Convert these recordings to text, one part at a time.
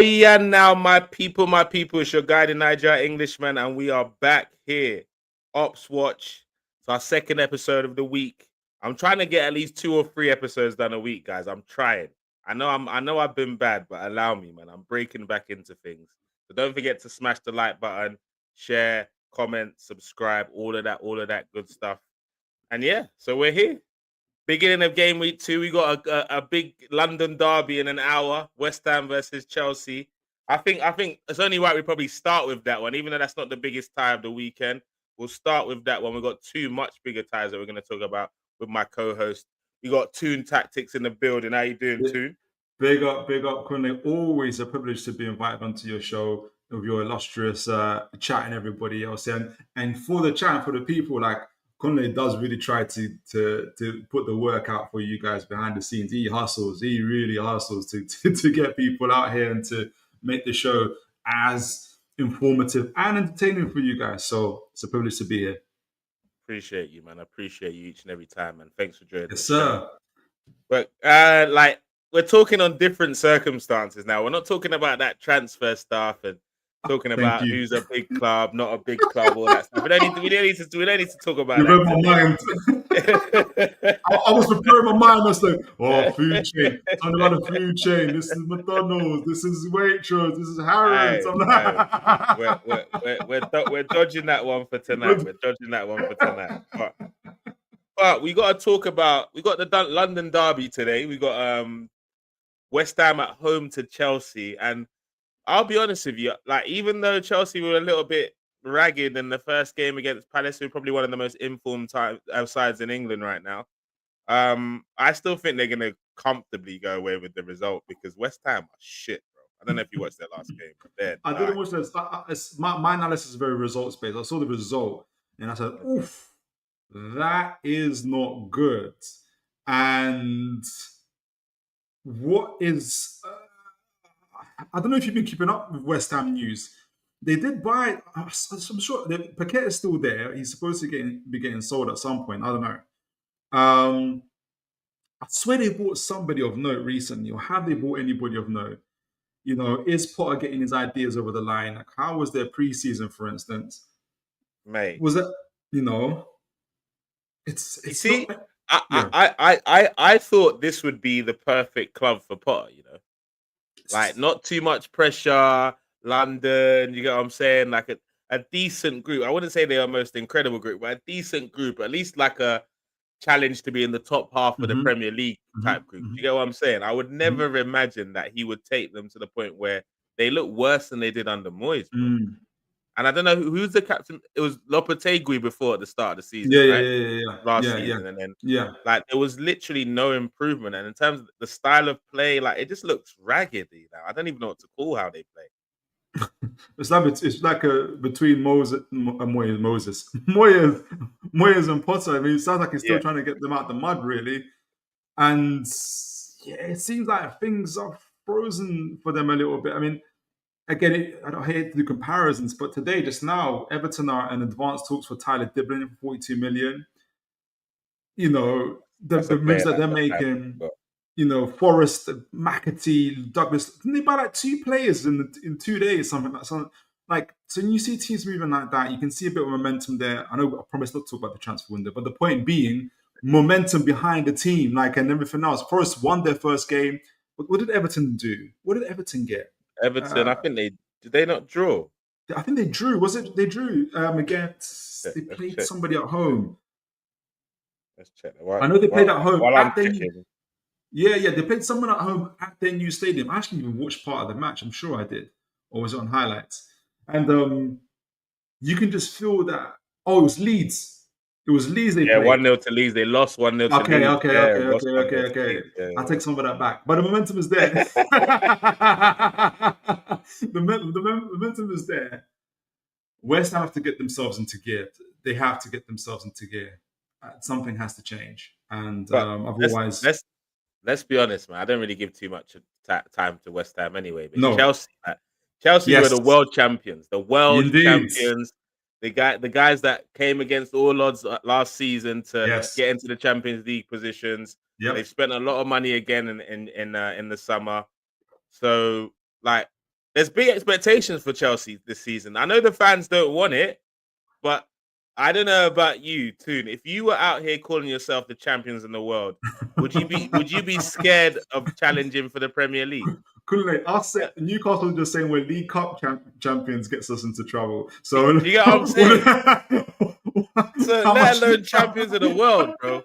Oi, and now, my people, it's your guide in Niger Englishman, and we are back here. Ops Watch. It's our second episode of the week. I'm trying to get at least 2 or 3 episodes done a week, guys. I'm trying. I know I've been bad, but allow me, man. I'm breaking back into things. So don't forget to smash the like button, share, comment, subscribe, all of that good stuff. And yeah, so we're here. Beginning of game week 2, we got a big London derby in an hour. West Ham versus Chelsea. I think it's only right we probably start with that one, even though that's not the biggest tie of the weekend. We'll start with that one. We've got 2 much bigger ties that we're going to talk about with my co-host. We got Toon Tactics in the building. How you doing, Toon? Big up, Kunle. Always a privilege to be invited onto your show with your illustrious chat and everybody else. And for the chat, for the people, like Kunle does really try to put the work out for you guys behind the scenes. He hustles. He really hustles to get people out here and to make the show as informative and entertaining for you guys. So it's a privilege to be here. Appreciate you, man. I appreciate you each and every time, and thanks for joining Yes, the sir. show. But we're talking on different circumstances now. We're not talking about that transfer stuff and talking about who's a big club, not a big club, all that stuff. We don't need to talk about that. My mind. I was preparing my mind. I was like, food chain. Talking about the food chain. This is McDonald's. This is Waitrose. This is Harrods. We're dodging that one for tonight. But we got to talk about. We got the London derby today. We got West Ham at home to Chelsea, and I'll be honest with you. Like, even though Chelsea were a little bit ragged in the first game against Palace, who are probably one of the most informed sides in England right now, I still think they're going to comfortably go away with the result because West Ham are shit, bro. I don't know if you watched their last game, but I didn't watch this. My analysis is very results based. I saw the result and I said, "Oof, that is not good." And what is? I don't know if you've been keeping up with West Ham news. They did buy. I'm sure Paquette is still there. He's supposed to be getting sold at some point. I don't know. I swear they bought somebody of note recently, or have they bought anybody of note? You know, is Potter getting his ideas over the line? Like, how was their preseason, for instance? Mate, was that it's you see, not, I thought this would be the perfect club for Potter. You know, like not too much pressure. London, you get what I'm saying? Like a decent group. I wouldn't say they're a most incredible group, but a decent group, at least like a challenge to be in the top half of the Premier League type group. You get what I'm saying? I would never imagine that he would take them to the point where they look worse than they did under Moyes. And I don't know who's the captain. It was Lopetegui before at the start of the season, right? Last season, and then like there was literally no improvement. And in terms of the style of play, like it just looks raggedy now. I don't even know what to call how they play. It's like between Moyes and Potter. I mean, it sounds like he's still trying to get them out the mud, really. And yeah, it seems like things are frozen for them a little bit. I mean, again, I don't hate to do comparisons, but today, just now, Everton are in advanced talks for Tyler Diblin for 42 million. You know, the moves that they're making. You know, Forrest, McAtee, Douglas. Didn't they buy like 2 players in 2 days? Something like. So when you see teams moving like that, you can see a bit of momentum there. I know I promised not to talk about the transfer window, but the point being, momentum behind the team, like, and everything else. Forrest won their first game. What did Everton do? What did Everton get? Everton, I think did they not draw? I think they drew. Was it they drew against? They played somebody at home. Let's check. I know they played at home. They played someone at home at their new stadium. I actually even watched part of the match. I'm sure I did, or was it on highlights? And you can just feel that. Oh, it was Leeds. It was Leeds. They played 1-0 to Leeds. They lost 1-0 to Leeds. Okay. I'll take some of that back. But the momentum is there. the momentum is there. West Ham have to get themselves into gear. They have to get themselves into gear. Something has to change. And otherwise... Let's be honest, man. I don't really give too much time to West Ham anyway. But Chelsea were the world champions. The world champions. The guys that came against all odds last season to get into the Champions League positions. They've spent a lot of money again in the summer. So, like, there's big expectations for Chelsea this season. I know the fans don't want it, but I don't know about you, Toon. If you were out here calling yourself the champions in the world, would you be scared of challenging for the Premier League? Couldn't us Newcastle just saying we're League Cup champions gets us into trouble. So do you get what I'm saying? So how let much? alone champions of the world, bro.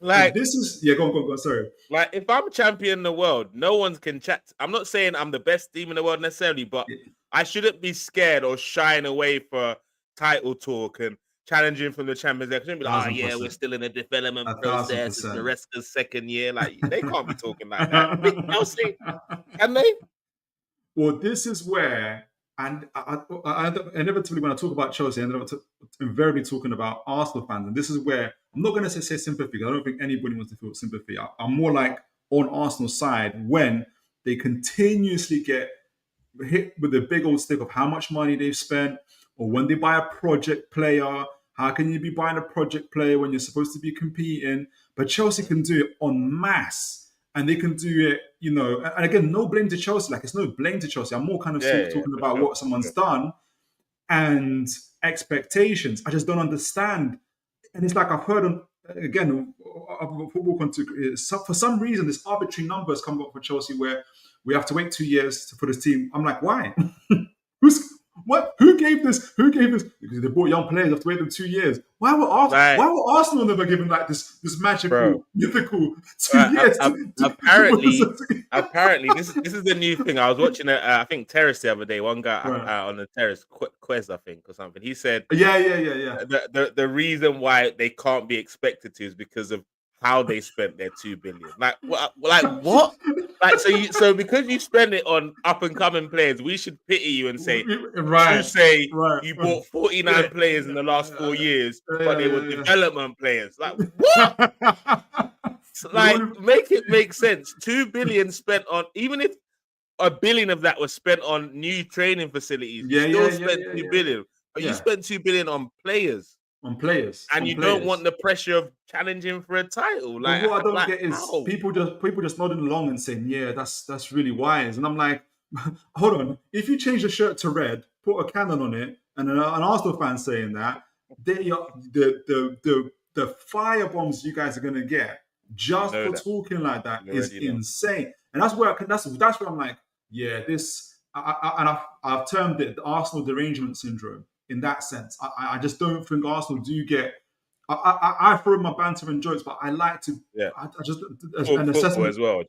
Like this is go on. Sorry. Like if I'm champion in the world, no one can chat. I'm not saying I'm the best team in the world necessarily, but I shouldn't be scared or shying away for title talk and challenging from the Champions League. I shouldn't be like, oh yeah, we're still in a development process. It's Maresca's second year. Like they can't be talking like that. Big Chelsea, can they? Well, this is where, and I inevitably when I talk about Chelsea, I ended up invariably talking about Arsenal fans, and this is where I'm not going to say sympathy because I don't think anybody wants to feel sympathy. I'm more like on Arsenal's side when they continuously get hit with the big old stick of how much money they've spent, or when they buy a project player. How can you be buying a project player when you're supposed to be competing? But Chelsea can do it en masse, and they can do it, and again, no blame to Chelsea. Like, it's no blame to Chelsea. I'm more kind of talking about what someone's done and expectations. I just don't understand. And it's like I've heard, again, football for some reason, this arbitrary number has come up for Chelsea where we have to wait 2 years for this team. I'm like, why? Who gave this? Because they bought young players. Have to wait them 2 years. Why were Arsenal never given like this magical, mythical 2 years? Apparently, this is the new thing. I was watching I think Terrace the other day. One guy on the terrace, Quez, I think, or something. He said, yeah. The reason why they can't be expected to is because of how they spent their 2 billion. Like what? Like so because you spend it on up and coming players, we should pity you and say, you bought 49 players in the last 4 years, but they were development players. Like what? Make it make sense. 2 billion spent on, even if $1 billion of that was spent on new training facilities, you still spent 2 billion, but you spent 2 billion on players. And you don't want the pressure of challenging for a title. Like, what I don't get is people just nodding along and saying, "Yeah, that's really wise." And I'm like, hold on. If you change the shirt to red, put a cannon on it, and an Arsenal fan saying that, the firebombs you guys are gonna get just for talking like that is insane. And that's where I'm like, yeah, this. I've termed it the Arsenal derangement syndrome. In that sense, I just don't think Arsenal do get. I throw my banter and jokes, but I like to. Yeah. I just talk an assessment as well.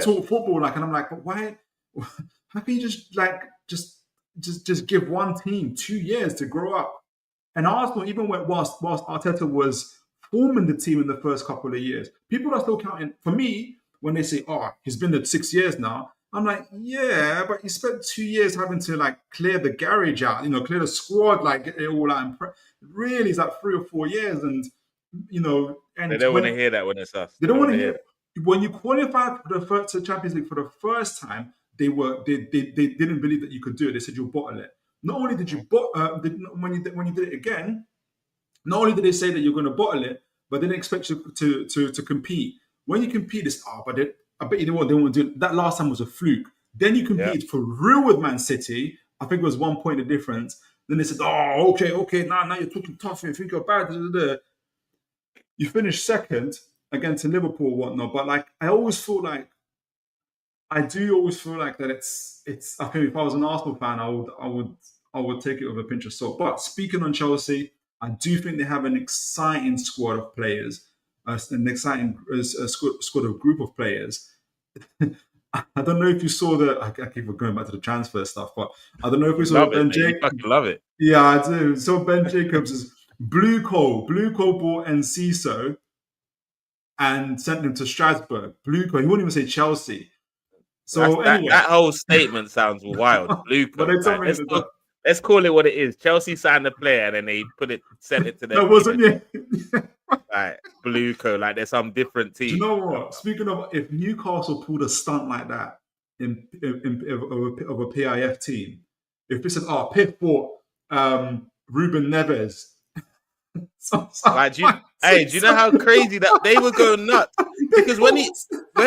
Talk football and I'm like, but why? How can you just give one team 2 years to grow up? And Arsenal, even whilst Arteta was forming the team in the first couple of years, people are still counting. For me, when they say, "Oh, he's been there 6 years now," I'm like, yeah, but you spent 2 years having to clear the garage out, clear the squad, get it all out. Really, it's like 3 or 4 years, and and they don't want to hear that when it's us. They don't want to hear it. When you qualified for the Champions League for the first time, they didn't believe that you could do it. They said you'll bottle it. Not only did you when you did it again, not only did they say that you're going to bottle it, but they didn't expect you to compete. When you compete, it's but I bet you they won't do it. That last time was a fluke. Then you competed for real with Man City. I think it was 1 point of difference. Then they said, "Oh, okay, now you're talking tough. You think you're bad." You finished second against Liverpool, or whatnot. But I always feel like that it's. I think if I was an Arsenal fan, I would take it with a pinch of salt. But speaking on Chelsea, I do think they have an exciting squad of players, an exciting squad of group of players. I don't know if you saw I keep going back to the transfer stuff, but I don't know if you saw Ben Jacobs. I love it. Yeah, I do. So Ben Jacobs' Blue Coal bought Enciso and sent him to Strasbourg. Blue Coal. He wouldn't even say Chelsea. So anyway, that whole statement sounds wild. Blue Coal. Let's call it what it is. Chelsea signed a player and then they sent it to them. That wasn't it. Blue Coal, there's some different team. Do you know what? Speaking of, if Newcastle pulled a stunt like that of a PIF team, if they said, "Pip bought Ruben Neves," do Hey, do you know how crazy that they were going nuts? Because when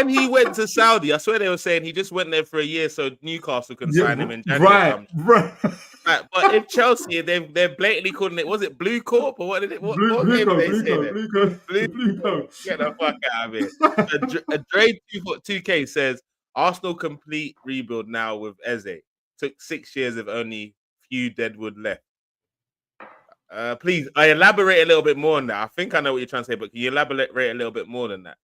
he went to Saudi, I swear they were saying he just went there for a year so Newcastle can Yeah, sign him in January or right, something. right. Right, but if Chelsea, they're blatantly calling it, was it Blue Corp or what did it? What Blue game did code, they blue say code, there? blue code, Blue blue Corp. code. Get the fuck out of here. A Dre 2K says Arsenal complete rebuild now with Eze. Took 6 years of only few deadwood left. Please, I elaborate a little bit more on that. I think I know what you're trying to say, but can you elaborate a little bit more than that?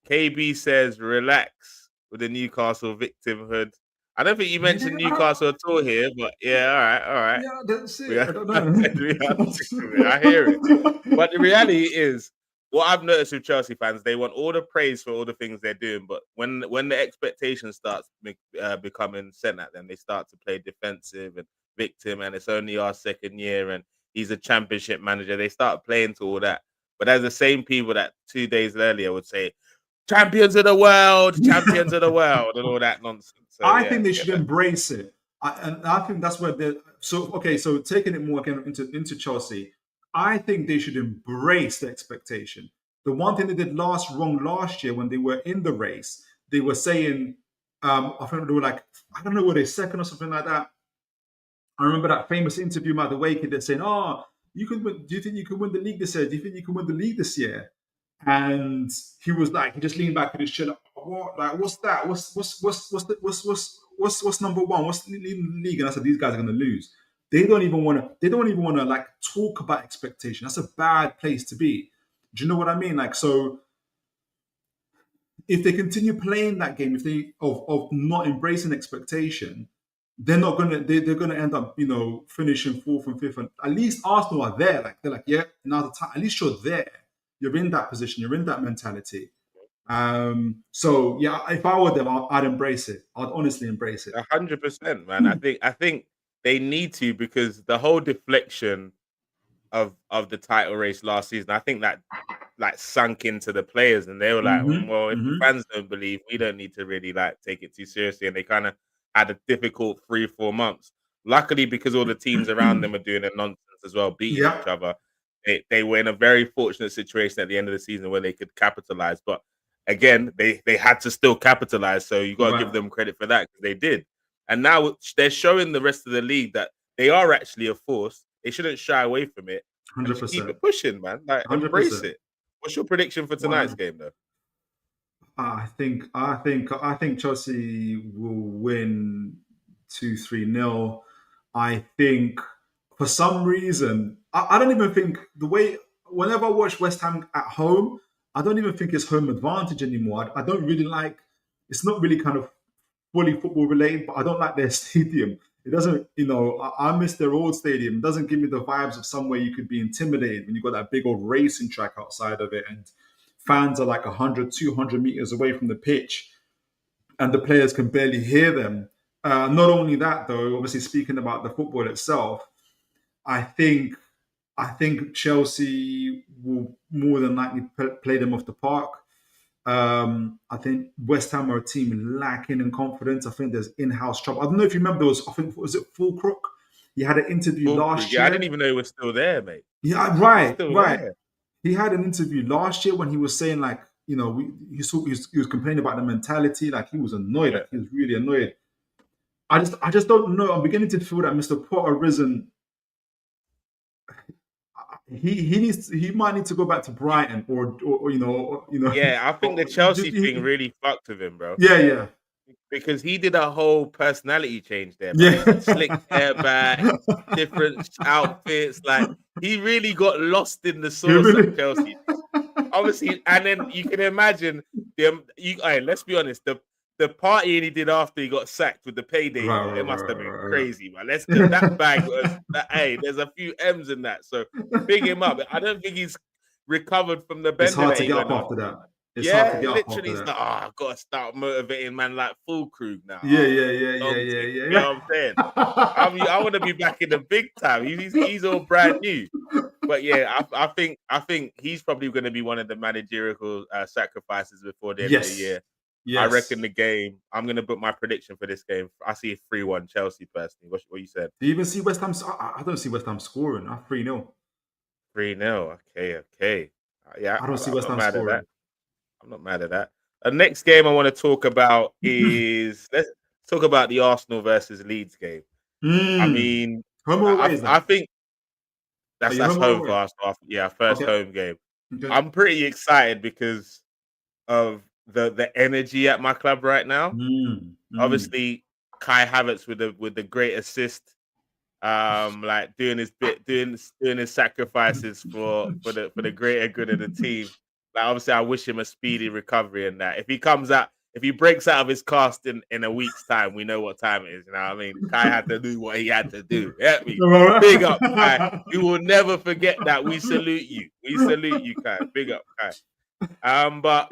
KB says, relax with the Newcastle victimhood. I don't think you mentioned Newcastle at all here, but yeah, all right. Yeah, that's We it. are, I don't know. we are sick of it. I hear it. But the reality is, what I've noticed with Chelsea fans, they want all the praise for all the things they're doing, but when the expectation starts becoming sent at them, they start to play defensive and victim, and it's only our second year, and he's a championship manager. They start playing to all that. But there's the same people that 2 days earlier would say, champions of the world, and all that nonsense. So I yeah, think they get should that. embrace it. And I think that's where they're so okay. So taking it more again into Chelsea, I think they should embrace the expectation. The one thing they did wrong last year when they were in the race, they were saying, I think they were like, I don't know, were they second or something like that? I remember that famous interview about the Wake. They're saying, "Oh, you can win. Do you think you can win the league this year? Do you think you can win the league this year?" And he was like, he just leaned back in his chair, like, "What? Like, what's that? What's number one? What's the league?" And I said, "These guys are going to lose. They don't even want to. They don't even want to like talk about expectation. That's a bad place to be. Do you know what I mean? Like, so if they continue playing that game, if they of not embracing expectation, they're not gonna they're gonna end up finishing fourth and fifth. And at least Arsenal are there. Like they're like, yeah, now the time. At least you're there. You're in that position. You're in that mentality. So yeah, if I were them, I'd embrace it. I'd honestly embrace it. 100%, man. I think they need to, because the whole deflection of the title race last season, I think that like sunk into the players, and they were like, well, if the fans don't believe, we don't need to really like take it too seriously. And they kind of had a difficult 3-4 months. Luckily, because all the teams around them are doing a nonsense as well, beating Yeah, each other, they were in a very fortunate situation at the end of the season where they could capitalize. But again, they had to still capitalize. So you got to give right. them credit for that, because they did. And now they're showing the rest of the league that they are actually a force. They shouldn't shy away from it and Hundred just keep percent. it pushing, man. Like, Hundred embrace percent. it. What's your prediction for tonight's One. game, though? I think Chelsea will win 2-3-0. I think for some reason, I don't even think the way whenever I watch West Ham at home, I don't even think it's home advantage anymore. I don't really like. It's not really kind of fully football related, but I don't like their stadium. It doesn't, I miss their old stadium. It doesn't give me the vibes of somewhere you could be intimidated when you've got that big old racing track outside of it, and fans are like 100, 200 meters away from the pitch, and the players can barely hear them. Not only that, though, obviously speaking about the football itself, I think I think Chelsea will more than likely play them off the park. I think West Ham are a team lacking in confidence. I think there's in-house trouble. I don't know if you remember, I think, was it Fulcrook? He had an interview Fulkrug. last Yeah, I didn't year. even know he was still there, mate. Yeah, He's right, still right. there. He had an interview last year when he was saying like, he was complaining about the mentality, like he was annoyed, Yeah. like he was really annoyed. I just don't know. I'm beginning to feel that Mr. Potter isn't. He might need to go back to Brighton or. Yeah, I think the Chelsea thing really fucked with him, bro. Yeah, yeah, Because he did a whole personality change there, man. yeah. Slick hair back, different outfits. Like, he really got lost in the You sauce at really? Chelsea. Obviously, and then you can imagine let's be honest, the party he did after he got sacked with the payday he Right, got, right, it must have right, been right, crazy, man. That bag was that. Hey, there's a few M's in that, so big him up. I don't think he's recovered from the It's bender hard that to he get up went on. after that. It's hard to Yeah, get up literally, after it's that. like, I've got to start motivating man like full crew now. Yeah, yeah, yeah, yeah, Long yeah, thing. yeah, You know what I'm saying? I want to be back in the big time. He's all brand new. But yeah, I think he's probably going to be one of the managerial sacrifices before the end of the yes, year. I reckon yes. the game. I'm going to put my prediction for this game. I see a 3-1 Chelsea personally. What you said? Do you even see West Ham? I don't see West Ham scoring. 3-0. 3-0. Okay, okay. Yeah, I don't see I'm West not Ham mad at that. scoring. I'm not mad at that. The next game I want to talk about is let's talk about the Arsenal versus Leeds game. I Mm. mean, Home or away is I that? think Are you that's home or home for away? Arsenal. Yeah, first Okay. home game. Okay. I'm pretty excited because of the energy at my club right now. Mm. Mm. Obviously, Kai Havertz with the great assist, like doing his sacrifices for the greater good of the team. Like obviously, I wish him a speedy recovery and that. If he breaks out of his cast in a week's time, we know what time it is. You know what I mean? Kai had to do what he had to do. Get me? Big up, Kai. We will never forget that. We salute you. We salute you, Kai. Big up, Kai. But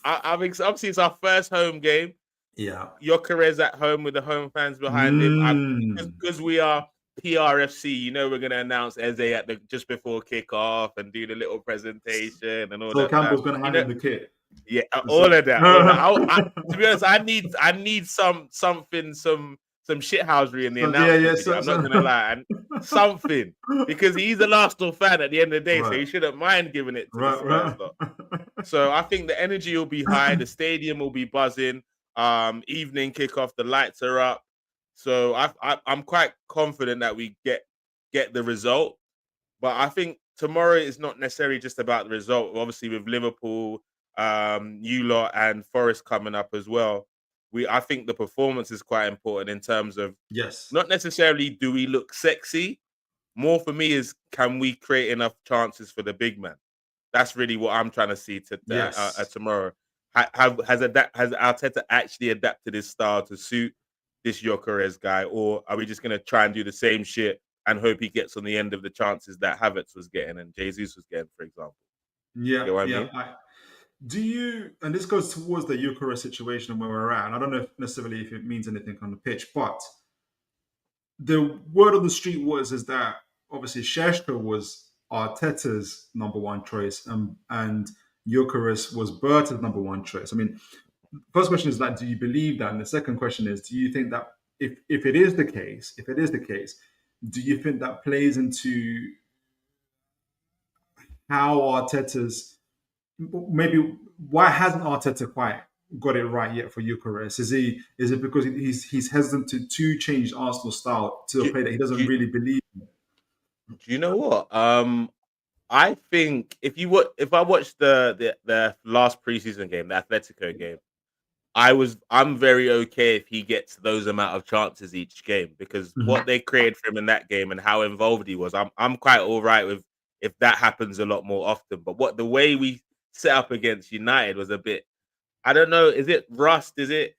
obviously it's our first home game. Yeah. Yokeres at home with the home fans behind him. Mm. Because we are PRFC, we're gonna announce Eze at the just before kickoff and do the little presentation and all So that stuff. Campbell's gonna hand him the kit. Yeah, all So- of that, all of that. To be honest, I need some shithousery in the yeah, announcement yeah. video. So, I'm not gonna lie, and something because he's an Arsenal fan at the end of the day, so right, he shouldn't mind giving it to the right, Spurs right. lot. So I think the energy will be high, the stadium will be buzzing. Evening kickoff, the lights are up. So I'm quite confident that we get the result. But I think tomorrow is not necessarily just about the result. Obviously, with Liverpool, you lot, and Forest coming up as well. I think the performance is quite important in terms of Yes. not necessarily do we look sexy. More for me is can we create enough chances for the big man? That's really what I'm trying to see Yes. tomorrow. Has Arteta actually adapted his style to suit this Gyökeres guy, or are we just going to try and do the same shit and hope he gets on the end of the chances that Havertz was getting and Jesus was getting, for example? Yeah, You know what I yeah. mean? Do you? And this goes towards the Eucharist situation and where we're at. And I don't know if necessarily if it means anything on the pitch, but the word on the street is that obviously Sheshko was Arteta's number one choice, and Eucharist was Berta's number one choice. I mean, first question is like, do you believe that? And the second question is, do you think that if it is the case, do you think that plays into how Arteta's maybe why hasn't Arteta quite got it right yet for Eucharist? Is it because he's hesitant to change Arsenal style to a Do, play that he do, doesn't really believe in? do you know what? I think if I watched the last preseason game, the Atletico game, I'm very okay if he gets those amount of chances each game because what Mhm. they created for him in that game and how involved he was, I'm quite all right with if that happens a lot more often. But the way we set up against United was a bit, I don't know, is it rust? Is it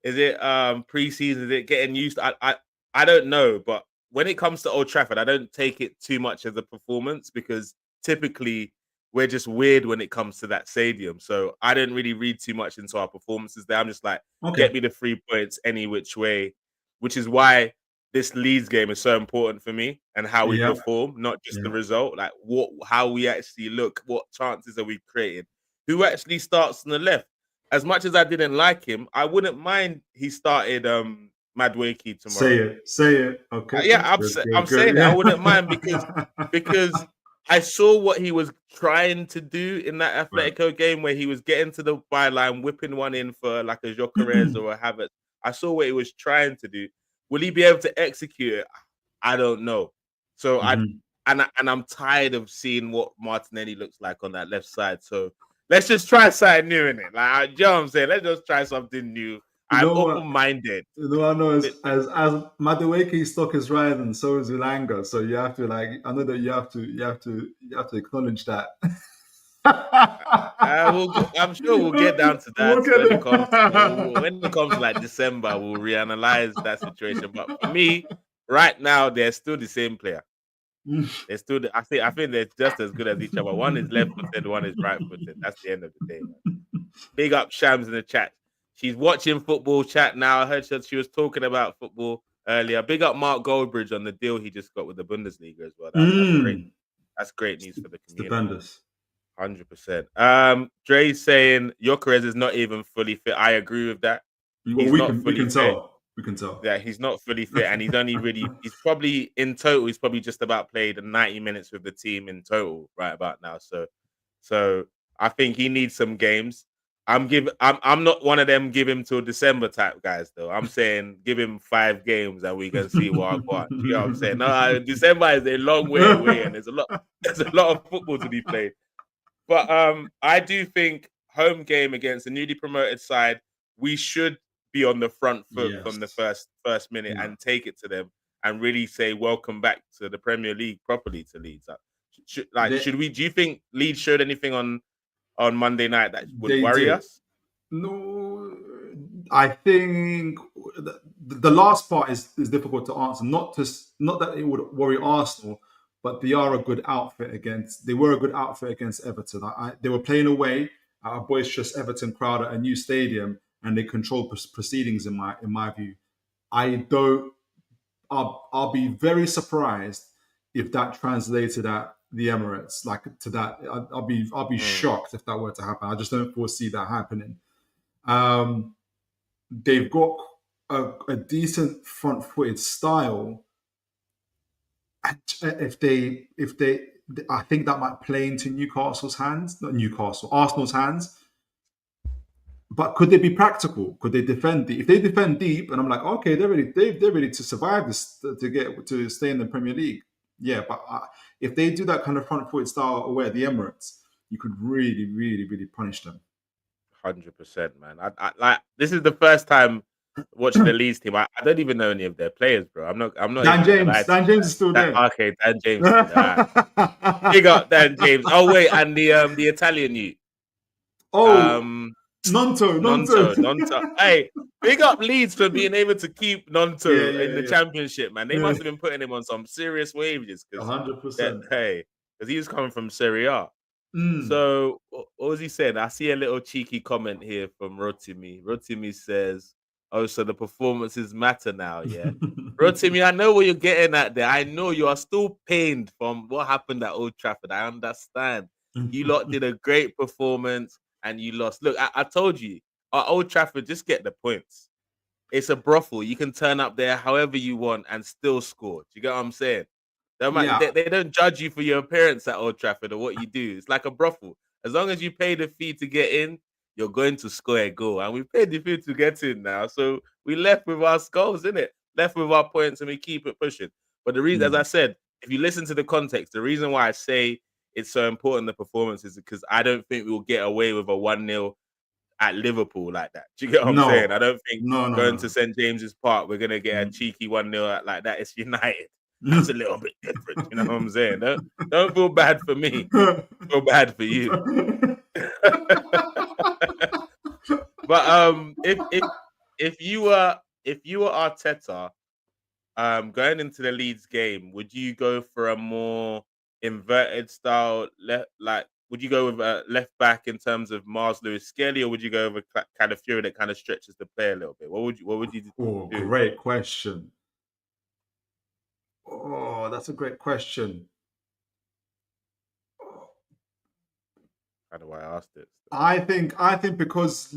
preseason? Is it getting used? I don't know, but when it comes to Old Trafford, I don't take it too much as a performance because typically we're just weird when it comes to that stadium. So I didn't really read too much into our performances there. I'm just like, Okay. get me the 3 points any which way, which is why this Leeds game is so important for me and how we Yeah. perform, not just the Yeah. result. Like how we actually look, what chances are we creating, who actually starts on the left. As much as I didn't like him, I wouldn't mind he started Madwakey Say tomorrow. it. Say it. Okay. Yeah, Okay. Good. I'm Good. Good. saying it. I Yeah. wouldn't mind because I saw what he was trying to do in that Right. Atletico game where he was getting to the byline, whipping one in for like a Jokeres or a Havertz. I saw what he was trying to do. Will he be able to execute it? I don't know. So Mhm. I'm tired of seeing what Martinelli looks like on that left side. So let's just try something new in it. Like you know what I'm saying? Let's just try something new. You I'm know what? open-minded. You know, I know as Madueke stock is rising, so is Ilanga. So you have to like. I know that you have to acknowledge that. I'm sure we'll get down to that Look at when it comes to like December. We'll reanalyze that situation. But for me, right now, they're still the same player. They're still. I think they're just as good as each other. One is left footed, one is right footed. That's the end of the day, man. Big up Shams in the chat. She's watching football chat now. I heard she was talking about football earlier. Big up Mark Goldbridge on the deal he just got with the Bundesliga as well. That's great. That's great news for the community. Stupendous. 100%. Dre's saying Gyökeres is not even fully fit. I agree with that. Well, He's not we fully can fit. tell. We can tell. Yeah, he's not fully fit, and he's probably in total, he's probably just about played 90 minutes with the team in total right about now. So I think he needs some games. I'm not one of them give him till December type guys though. I'm saying give him 5 games and we can see what I got. You know what I'm saying? No, December is a long way away, and there's a lot of football to be played. But I do think home game against a newly promoted side, we should be on the front foot from the Yes. first minute Yeah. and take it to them and really say welcome back to the Premier League properly to Leeds. Should we? Do you think Leeds showed anything on Monday night that would They worry did. us? No, I think the last part is difficult to answer. Not that it would worry Arsenal, but they are a good outfit against. They were a good outfit against Everton. They were playing away at a boisterous Everton crowd at a new stadium, and they controlled proceedings in my view. I don't. I'll be very surprised if that translated at the Emirates, like to that. I'll be shocked if that were to happen. I just don't foresee that happening. They've got a decent front-footed style. And if they, I think that might play into Newcastle's hands, not Newcastle, Arsenal's hands. But could they be practical? Could they defend deep? If they defend deep, and I'm like, okay, they're ready to survive this to stay in the Premier League. Yeah, but if they do that kind of front-footed style away at the Emirates, you could really, really, really punish them. 100%, man. I like this is the first time watching the Leeds team. I don't even know any of their players, bro. I'm not Dan even gonna James. lie to Dan you, James is still man. there. Okay, Dan James. All right. Big up Dan James. Oh wait, and the Italian youth. Oh, Nonto. Nonto. Hey, big up Leeds for being able to keep Nonto in the Yeah. championship, man. They must have been putting him on some serious wages because 100%. because he was coming from Serie A. Mm. So what was he saying? I see a little cheeky comment here from Rotimi. Rotimi says, "Oh, so the performances matter now, yeah." Rotimi, I know what you're getting at there. I know you are still pained from what happened at Old Trafford. I understand. You lot did a great performance and you lost. Look, I told you, at Old Trafford, just get the points. It's a brothel. You can turn up there however you want and still score. Do you get what I'm saying? Yeah. They don't judge you for your appearance at Old Trafford or what you do. It's like a brothel. As long as you pay the fee to get in, you're going to score a goal. And we paid the fee to get in now. So we left with our skulls, innit? Left with our points and we keep it pushing. But the reason, as I said, if you listen to the context, the reason why I say it's so important, the performance, is because I don't think we'll get away with a 1-0 at Liverpool like that. Do you get what I'm saying? I don't think going to St. James's Park, we're going to get a cheeky 1-0 like that. It's United. That's a little bit different. You know what I'm saying? Don't feel bad for me. Feel bad for you. But if you were Arteta, going into the Leeds game, would you go for a more inverted style would you go with a left back in terms of Mars Lewis Skelly, or would you go with a kind of Fury that kind of stretches the play a little bit? What would you Oh, do? great question. Oh, that's a great question. Kind of why I asked it. I think because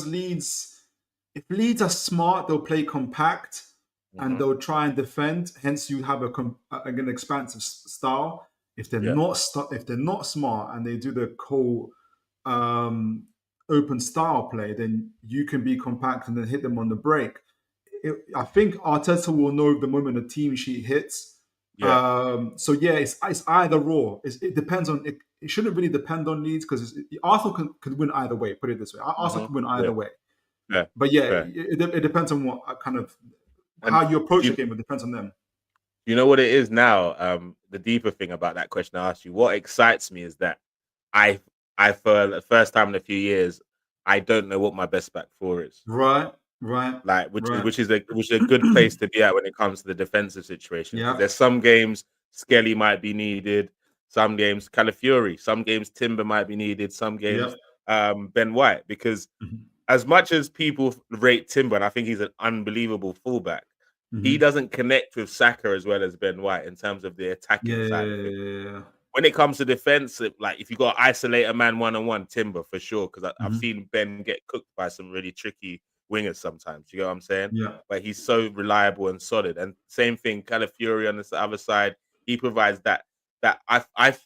Leeds, if Leeds are smart, they'll play compact and they'll try and defend. Hence, you have an expansive style. If they're not smart and they do the open style play, then you can be compact and then hit them on the break. I think Arteta will know the moment a team sheet hits. So yeah, it's either or. It depends on it. It shouldn't really depend on Leeds because Arsenal could win either way. Put it this way, Arsenal could win either way. Yeah. But yeah, it depends on what kind of how you approach the game. It depends on them. You know what it is now? The deeper thing about that question I asked you, what excites me is that I for the first time in a few years, I don't know what my best back four is. Right. Like which is a good place to be at when it comes to the defensive situation. Yeah. There's some games Skelly might be needed, some games Calafiori, some games Timber might be needed, some games Ben White. Because as much as people rate Timber, and I think he's an unbelievable fullback, he doesn't connect with Saka as well as Ben White in terms of the attacking side of it. When it comes to defense, like if you got to isolate a man one-on-one, Timber for sure, because I've seen Ben get cooked by some really tricky wingers sometimes. You get what I'm saying? Yeah. But he's so reliable and solid. And same thing, Calafiori on the other side, he provides that I've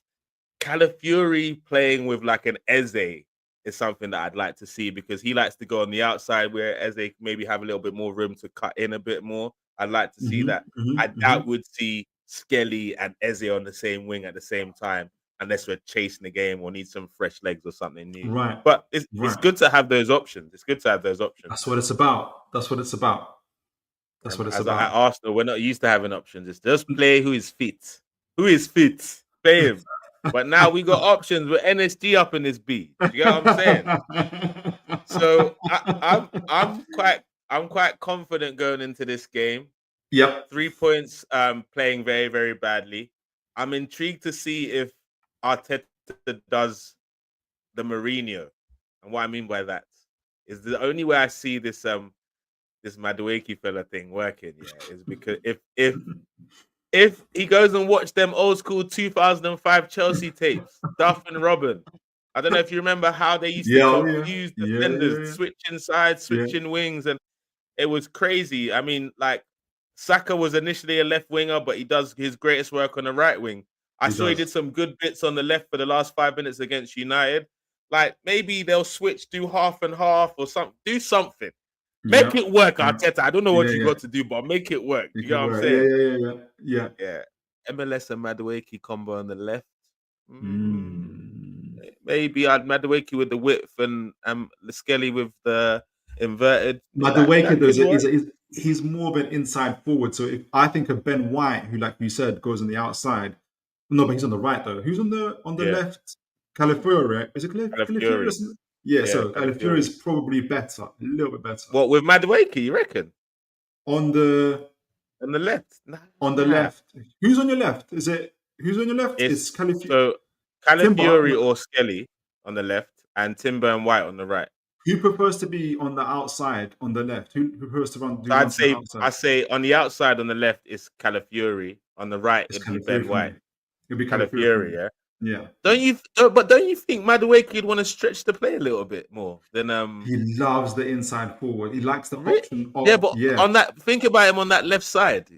Calafiori playing with like an Eze is something that I'd like to see because he likes to go on the outside where Eze maybe have a little bit more room to cut in a bit more. I'd like to see that. I doubt we'd see Skelly and Eze on the same wing at the same time unless we're chasing the game or need some fresh legs or something new. Right. But it's good to have those options. It's good to have those options. That's what it's about. That's what it's about. That's what it's about. At Arsenal, we're not used to having options. It's just play who is fit. Who is fit? Play him. But now we got options with NSG up in this beat. You get what I'm saying? So I'm quite confident going into this game. Yep. 3 points playing very, very badly. I'm intrigued to see if Arteta does the Mourinho. And what I mean by that is the only way I see this this Madueke fella thing working, is because if he goes and watch them old school 2005 Chelsea tapes, Duff and Robin. I don't know if you remember how they used to confuse defenders, switching sides, switching wings, and it was crazy. I mean, like Saka was initially a left winger, but he does his greatest work on the right wing. I saw he did some good bits on the left for the last 5 minutes against United. Like maybe they'll switch, do half and half or something. Do something. Make it work, Arteta. I don't know what you got to do, but make it work. You know what I'm saying? Yeah. MLS and Madueke combo on the left. Maybe I'd Madueke with the width and Skelly with the inverted. Madueke he's more of an inside forward. So if I think of Ben White, who, like you said, goes on the outside. No, but he's on the right though. Who's on the left? Calafiori, right? Is it Calafiori? Yeah, so Calafiori is probably better, a little bit better. What with Madueke, you reckon? On the left. On the left. Who's on your left? Who's on your left? It's Calafiori. So Calafiori or Skelly on the left and Timber and White on the right. Who prefers to be on the outside on the left? Who prefers to run? I'd say on the outside on the left is Calafiori. On the right it'd be Ben White. It'd be Calafiori, yeah. Yeah. Don't you think Madueke would want to stretch the play a little bit more than He loves the inside forward. He likes the option of, on that, think about him on that left side.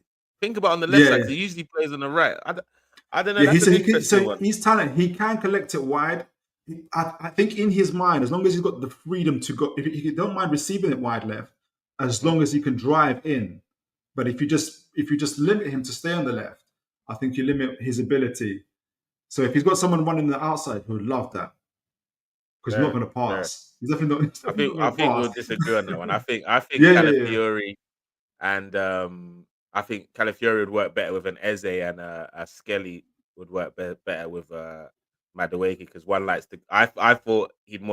Think about on the left side because he usually plays on the right. I don't know. Yeah, he's talented. He can collect it wide. I think in his mind, as long as he's got the freedom to go, if he don't mind receiving it wide left, as long as he can drive in. But if you just limit him to stay on the left, I think you limit his ability. So if he's got someone running the outside, he would love that because he's not going to pass. He's definitely not. I think we'll disagree on that one. I think Calafiori and I think Calafiori would work better with an Eze and a Skelly would work better with Madueke because one likes to. I thought he'd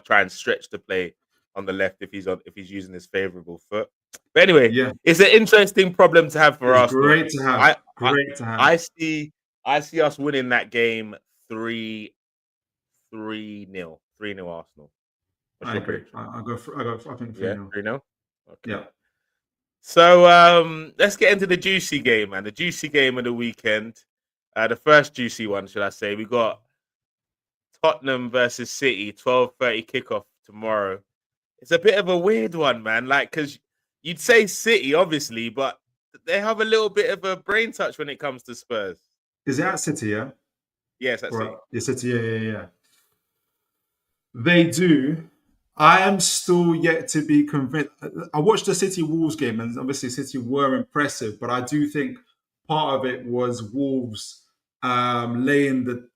try and stretch the play on the left if he's using his favorable foot. But anyway, it's an interesting problem to have for us. Great to have. I see us winning that game 3-0 Arsenal. I agree. I think 3-0. 3-0. Okay. Yeah. So let's get into the juicy game, man. The juicy game of the weekend. The first juicy one, should I say? We got Tottenham versus City, 12:30 kickoff tomorrow. It's a bit of a weird one, man. Like, because you'd say City, obviously, but they have a little bit of a brain touch when it comes to Spurs. Is it at City, yeah? Yes, at City. Yeah, City, yeah. They do. I am still yet to be convinced. I watched the City Wolves game, and obviously City were impressive, but I do think part of it was Wolves laying the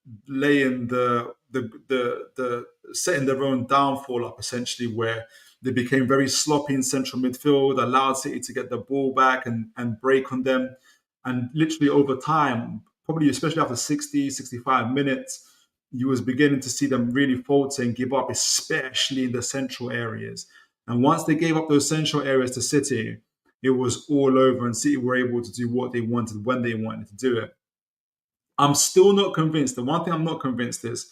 setting their own downfall up, essentially, where they became very sloppy in central midfield, allowed City to get the ball back and break on them, and literally over time, probably especially after 60, 65 minutes, you was beginning to see them really falter and give up, especially in the central areas. And once they gave up those central areas to City, it was all over and City were able to do what they wanted when they wanted to do it. I'm still not convinced. The one thing I'm not convinced is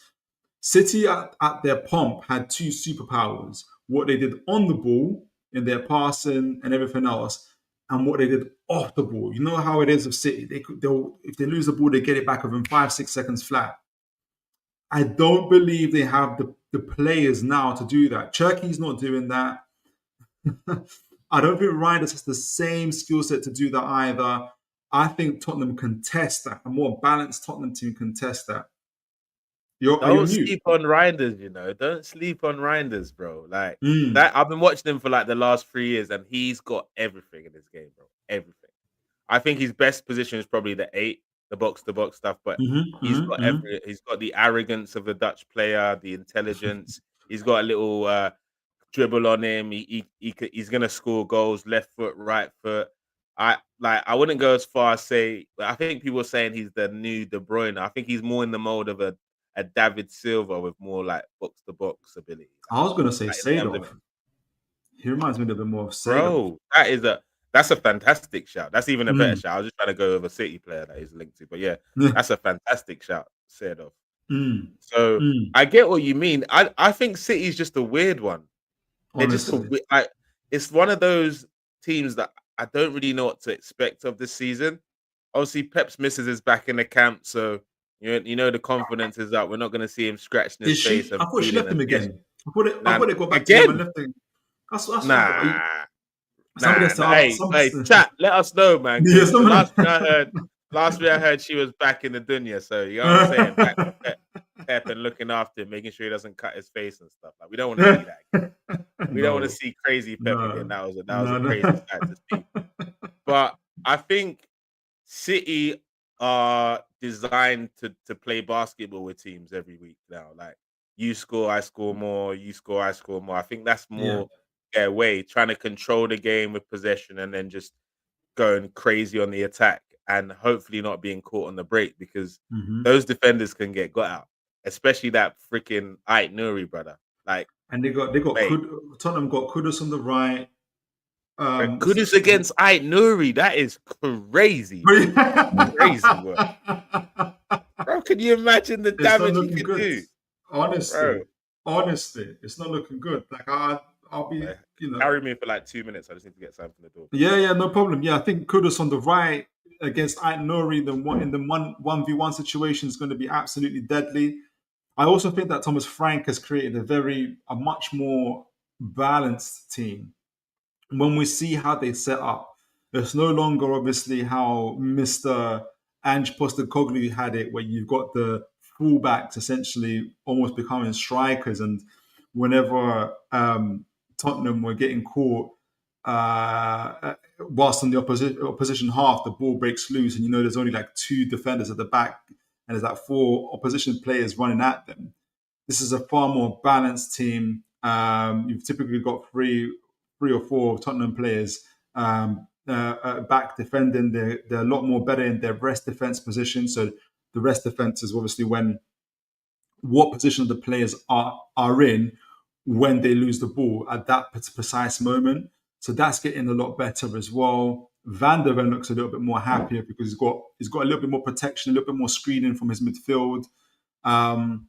City at their pomp had two superpowers. What they did on the ball in their passing and everything else, and what they did off the ball. You know how it is with City. If they lose the ball, they get it back within 5-6 seconds flat. I don't believe they have the players now to do that. Turkey's not doing that. I don't think Reinders has the same skill set to do that either. I think Tottenham can test that. A more balanced Tottenham team can test that. Are you Don't on mute? sleep on Reinders, Don't sleep on Reinders, bro. Like Mm. that. I've been watching him for like the last 3 years, and he's got everything in this game, bro. Everything. I think his best position is probably the 8, the box to box stuff, but he's got the arrogance of the Dutch player, the intelligence. He's got a little dribble on him. He's gonna score goals, left foot, right foot. I wouldn't go as far as say. I think people are saying he's the new De Bruyne. I think he's more in the mold of a David Silva with more like box to box ability. I was gonna say Like in terms of Seedorf. He reminds me a little bit more of Seedorf. bro, that's a fantastic shout. That's even a better shout. I was just trying to go with a City player that he's linked to, but yeah, Mm. that's a fantastic shout. Said off. Mm. So Mm. I get what you mean. I think City's just a weird one. They're just Honestly. like it's one of those teams that I don't really know what to expect of this season. Obviously, Pep's missus is back in the camp, so you know the confidence is up. We're not going to see him scratching his Is face she? and I thought she feeling left a him dish. again. I Nah, thought they got back together and again, left him. That's what I thought. nah. Somebody Nah, said, nah, hey, chat, let us know, man, yeah, because the somebody. last thing I heard, she was back in the dunya. So you know what I'm saying, back with Pep and looking after him, making sure he doesn't cut his face and stuff. Like we don't want to see that again. We don't want to No, see crazy Pep again. no, That was a no, crazy no. sight to see. But I think City are designed to play basketball with teams every week now. Like you score, I score more. You score, I score more. I think that's Yeah. more their way, trying to control the game with possession and then just going crazy on the attack and hopefully not being caught on the break because Hmm. those defenders can get got out, especially that freaking Ait Nuri brother. Like, And they got mate, Tottenham got Kudus on the right. Kudus against Ait Nuri, that is crazy, bro. Crazy work. Bro, can you imagine the It's not damage he looking could good. do? Bro, Honestly, it's not looking good. Like I'll be, like, you know, carry me for like 2 minutes. I just need to get something from the door. yeah, no problem. Yeah, I think Kudus on the right against Ait Nouri, the one in the 1v1 situation is going to be absolutely deadly. I also think that Thomas Frank has created a much more balanced team. When we see how they set up, it's no longer obviously how Mr. Ange Postecoglou had it, where you've got the fullbacks essentially almost becoming strikers, and whenever Tottenham were getting caught, whilst on the opposition half, the ball breaks loose, and there's only like two defenders at the back, and there's like four opposition players running at them. This is a far more balanced team. You've typically got three or four Tottenham players back defending. They're a lot more better in their rest defense position. So the rest defense is obviously when what position the players are in when they lose the ball at that precise moment. So that's getting a lot better as well. Van der Ven looks a little bit more happier because he's got a little bit more protection, a little bit more screening from his midfield. Um,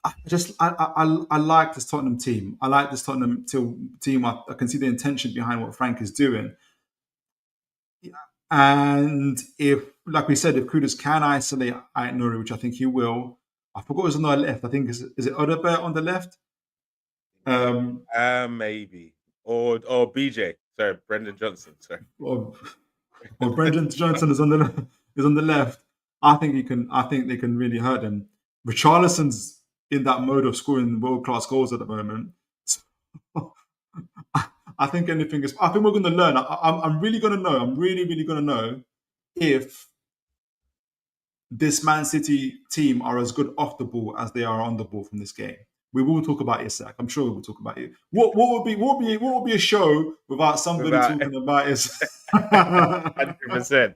I like this Tottenham team. I like this Tottenham team. I can see the intention behind what Frank is doing. And if, like we said, if Kudus can isolate Ait Nuri, which I think he will, I forgot who's on the left. I think is it Odobert on the left? Um, Maybe. Or BJ. Sorry, Brendan Johnson. Sorry. or Brendan Johnson is on the left. I think he can. I think they can really hurt him. Richarlison's in that mode of scoring world class goals at the moment. I think anything is. I think we're going to learn. I'm really going to know. I'm really, really going to know if this Man City team are as good off the ball as they are on the ball from this game. We will talk about Isak. I'm sure we will talk about it. What would be a show without somebody Without talking about Isak? 100%.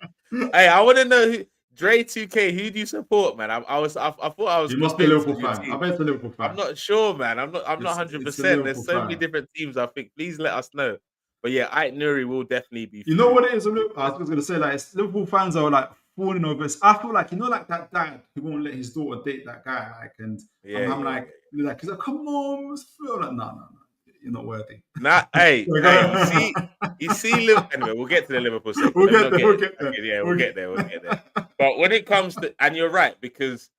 Hey, I want to know Dre 2K. Who do you support, man? I thought I was You must be a convinced Liverpool on your fan. I team. bet it's a Liverpool I'm fan. not sure, man. I'm not It's a 100%. There's Liverpool so many fan. different teams. I think. Please let us know. But yeah, Ait Nuri will definitely be You know food. what it is? I was going to say, like, Liverpool fans are like falling over. I feel like like that dad who won't let his daughter date that guy. Like, and Yeah, I'm yeah, like, yeah. he's like, come on, let's feel like, no, you're not worthy. Hey. Anyway, we'll get to the Liverpool segment. We'll Let me get not there. get We'll it. get there. Okay, yeah, we'll We'll get get... there. We'll get there. But when it comes to, and you're right because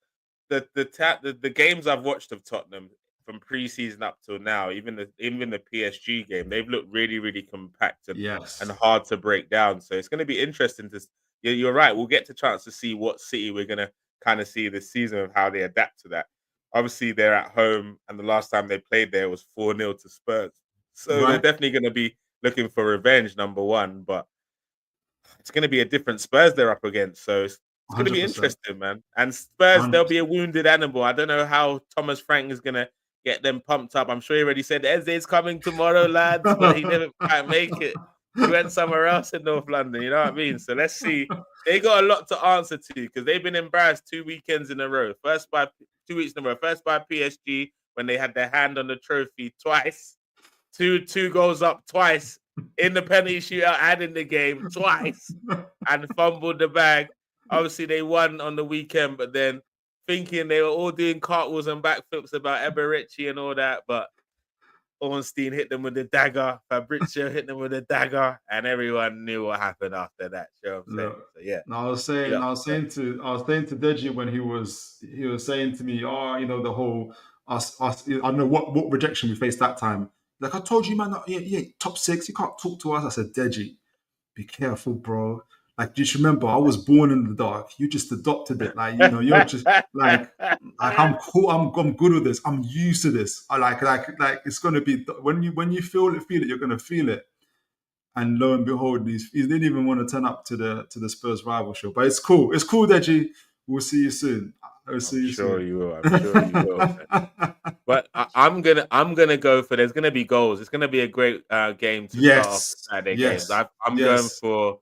the games I've watched of Tottenham from preseason up till now, even the PSG game, they've looked really, really compact and Yes. hard to break down. So it's going to be interesting to. You're right. We'll get the chance to see what City we're going to kind of see this season of how they adapt to that. Obviously, they're at home, and the last time they played there was 4-0 to Spurs. So they're Right. definitely going to be looking for revenge, number one. But it's going to be a different Spurs they're up against. So it's going to be 100%. interesting, man. And Spurs, they'll 100%. be a wounded animal. I don't know how Thomas Frank is going to get them pumped up. I'm sure he already said Eze's coming tomorrow, lads, but he never quite make it. He went somewhere else in North London. You know what I mean? So let's see. They got a lot to answer to because they've been embarrassed 2 weekends in a row. First by 2 weeks in a row. First by PSG when they had their hand on the trophy twice. Two goals up twice in the penalty shootout and in the game twice and fumbled the bag. Obviously, they won on the weekend, but then thinking they were all doing cartwheels and backflips about Eberici and all that, but Ornstein hit them with the dagger, Fabrizio hit them with a dagger, and everyone knew what happened after that. You know what I'm saying? Look, So yeah, I was big saying, up I to was them. saying to, I was saying to Deji when he was saying to me, oh, the whole us. I don't know what rejection we faced that time. Like I told you, man, yeah, top six. You can't talk to us. I said, Deji, be careful, bro. Like, just remember, I was born in the dark. You just adopted it. Like, you're just like I'm cool. I'm good with this. I'm used to this. I like it's gonna be when you feel it, you're gonna feel it. And lo and behold, he didn't even want to turn up to the Spurs rival show. But it's cool. It's cool, Deji. We'll see you soon. I'll I'm see you sure soon. you will. I'm sure you will, man. But I'm gonna go for. There's gonna be goals. It's gonna be a great game to start off the Yes. Saturday games. Yes. I'm going Yes. for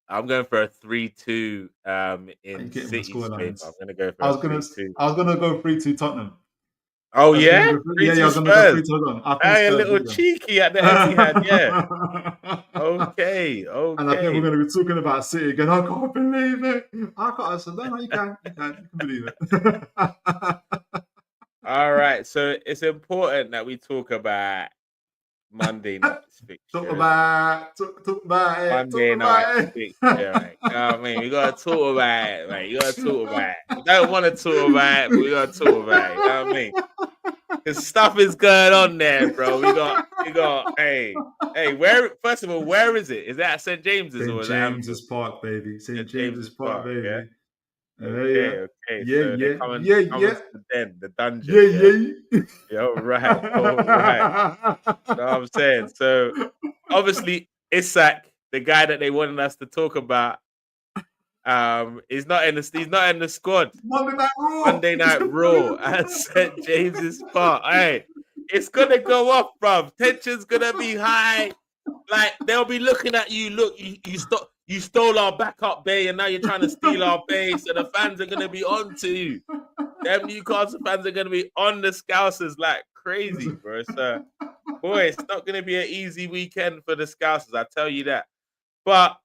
a 3-2 Are you in getting my City's score favor. lines? I'm gonna go for I a was gonna 3-2. I was gonna go 3-2 Tottenham. Oh I was gonna yeah, go three yeah, I two was gonna go Spurs. 3-2 Tottenham. I think Hey, a Spurs little beat them. cheeky at the Etihad. Yeah. Okay. And I think we're Okay. going to be talking about City again. I can't believe it. I can't. I said, no, you can believe it. All right. So it's important that we talk about Monday night's talk fixture, isn't it? about, talk about it, talk Monday night's about fixture, it. right? You know what I mean? We gotta talk about it, right? You gotta talk about it. We don't want to talk about it, but we gotta talk about it. You know what I mean? Because stuff is going on there, bro. Hey, where, first of all, where is it? Is that at St. James's St. or is it Anfield? James's Park, baby. St. St. James's James's Park, Park, yeah? baby. Yeah. Okay. Yeah, So they're yeah, coming, yeah, coming yeah. to the den, the dungeon, Yeah, yeah? yeah. Yeah, all right. Know what I'm saying? So obviously Isak, the guy that they wanted us to talk about, he's not in the squad. Monday Night Raw. Monday Night Raw at St. James's Park. Hey, it's gonna go off, bruv. Tension's gonna be high. Like they'll be looking at you. Look, you stole our backup bay, and now you're trying to steal our base, and the fans are gonna be on to you. Them Newcastle fans are gonna be on the Scousers like crazy, bro. So, boy, it's not gonna be an easy weekend for the Scousers. I tell you that. But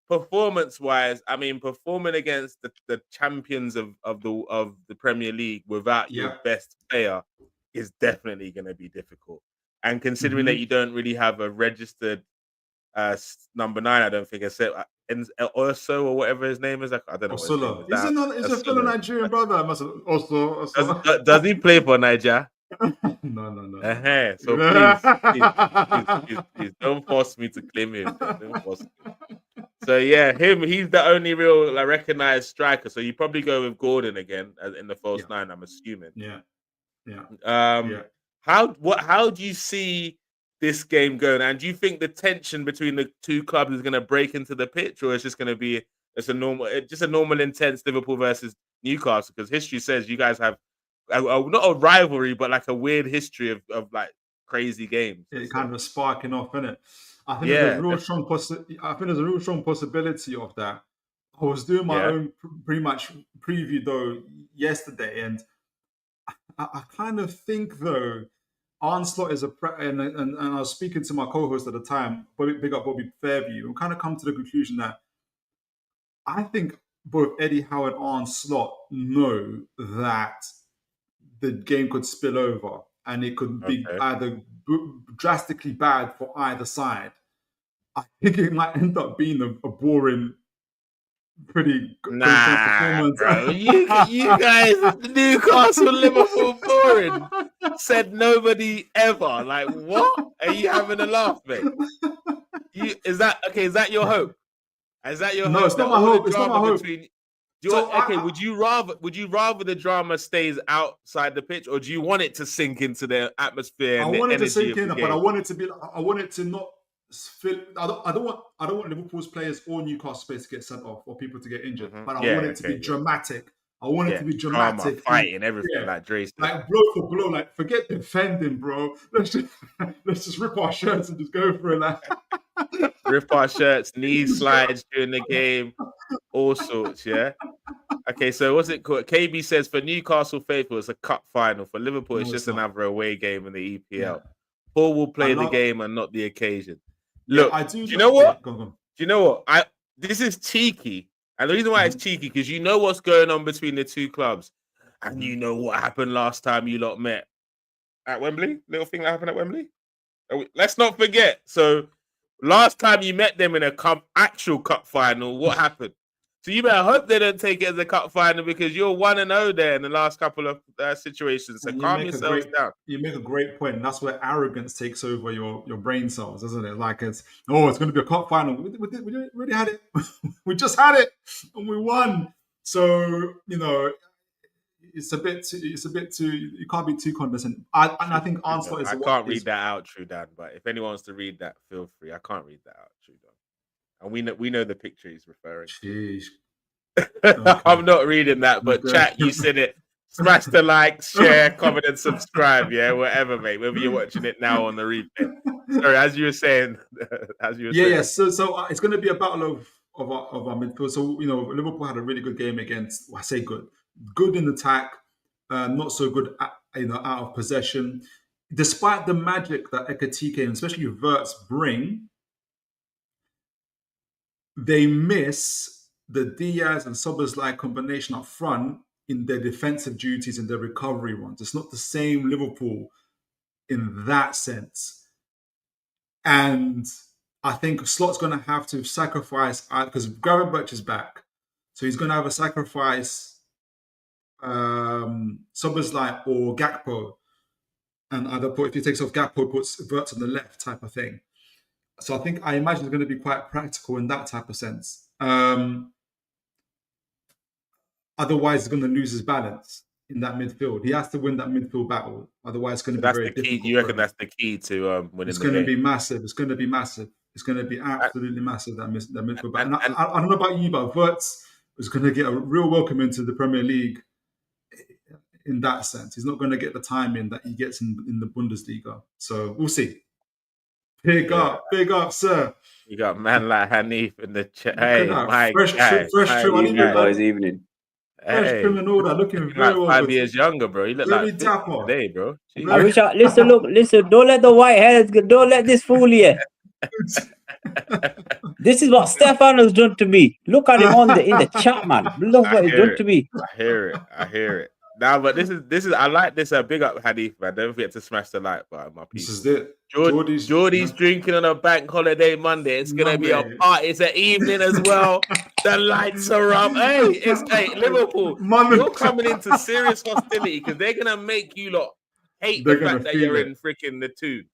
performance-wise, I mean, performing against the champions of the Premier League without your Yeah. best player is definitely going to be difficult. And considering that Mhm. you don't really have a registered number 9, I don't think it's Orso or whatever his name is. I don't know what his name Osula. is. He's That he's a fellow Osolo. Nigerian brother. I must have Does, also. does he play for Niger? No. So please don't force me to claim him. Man. Don't force me. So yeah, he's the only real recognized striker. So you probably go with Gordon again in the false Yeah, nine, I'm assuming. yeah, yeah, Um, yeah. how do you see this game going? And do you think the tension between the two clubs is going to break into the pitch, or it's just going to be just a normal intense Liverpool versus Newcastle? Because history says you guys have not a rivalry, but like a weird history of like crazy games and It stuff. kind of sparking off, innit? I think there's a Yeah, real definitely. I think there's a real strong possibility of that. I was doing my Yeah. own pretty much preview though yesterday, and I kind of think though Arne Slot is and I was speaking to my co-host at the time, big up Bobby Fairview, and kind of come to the conclusion that I think both Eddie Howe and Arne Slot know that the game could spill over and it could be Okay. either drastically bad for either side. I think it might end up being a boring pretty content Nah, performance. bro. You guys, Newcastle, Liverpool, boring. Said nobody ever. Like, what? Are you having a laugh, mate? Is that your hope? Is that your No, hope it's that not my all the hope. It's not drama my hope. between So would you rather the drama stays outside the pitch, or do you want it to sink into the atmosphere I and the want it to energy sink of the in, but I game? want it to be. I want it to not feel. I don't want Liverpool's players or Newcastle players to get sent off or people to get injured. But I want it to be dramatic. I want it to be Drama, dramatic. fighting, everything, Yeah, like Dre said. like blow for blow. Like forget defending, bro. Let's just rip our shirts and just go for it. Like Rip our shirts, knee slides during the game, all sorts. Yeah. Okay, so what's it called? KB says for Newcastle faithful, it's a cup final. For Liverpool, it's No, just it's not. another away game in the EPL. Yeah. Paul will play I the love. game and not the occasion. Yeah, Look, I do do. you know Yeah, what? go on. Do you know what? This is cheeky, and the reason why it's cheeky because you know what's going on between the two clubs, and you know what happened last time you lot met at Wembley. Little thing that happened at Wembley. Let's not forget. So last time you met them in a actual cup final, what happened? So you better hope they don't take it as a cup final because you're 1-0 there in the last couple of situations. So And calm yourselves down. you make a great point. And that's where arrogance takes over your brain cells, isn't it? Like it's going to be a cup final. We already had it. We just had it and we won. So it's a bit too. You can't be too condescending. I think Arnslot is. I can't read that out, True Dan. But if anyone wants to read that, feel free. I can't read that out, True Dan. And we know the picture he's referring to. Okay. I'm not reading that, but chat, you said it. Smash the like, share, comment, and subscribe. Yeah, whatever, mate. Whether you're watching it now on the replay. Sorry, as you were saying. Yeah. So it's going to be a battle of our midfield. So Liverpool had a really good game against. Well, I say good in attack, not so good out of possession. Despite the magic that Ekatike and especially Verts bring, they miss the Diaz and Soboslai combination up front in their defensive duties and their recovery runs. It's not the same Liverpool in that sense. And I think Slot's going to have to sacrifice, because Gravenberch is back. So he's going to have a sacrifice Soboslai or Gakpo. And either if he takes off Gakpo, puts Verts on the left type of thing. So I imagine it's going to be quite practical in that type of sense. Otherwise, he's going to lose his balance in that midfield. He has to win that midfield battle. Otherwise, it's going to be very difficult. You reckon that's the key to winning it's going to be massive. It's going to be massive. It's going to be absolutely massive, that midfield battle. And I don't know about you, but Verts is going to get a real welcome into the Premier League in that sense. He's not going to get the time in that he gets in the Bundesliga. So we'll see. Big up, sir. You got man like Hanif in the chat. Hey, my fresh guy. trim. Guys, evening. Fresh trim and all that. Looking very well. 5 years younger, bro. You look very like dapper today, bro. Jeez. I wish listen, don't let the whiteheads, don't let this fool you. This is what Stefano's done to me. Look at him in the chat, man. Look what he's done to me. I hear it. Now, but this is I like this. Big up Hanif, man. Don't forget to smash the like button, my people. This is it. Geordie's drinking on a bank holiday Monday. It's gonna be a party. It's an evening as well. The lights are up. Hey, Liverpool. You're coming into serious hostility because they're gonna make you lot hate the fact that you're in freaking the two.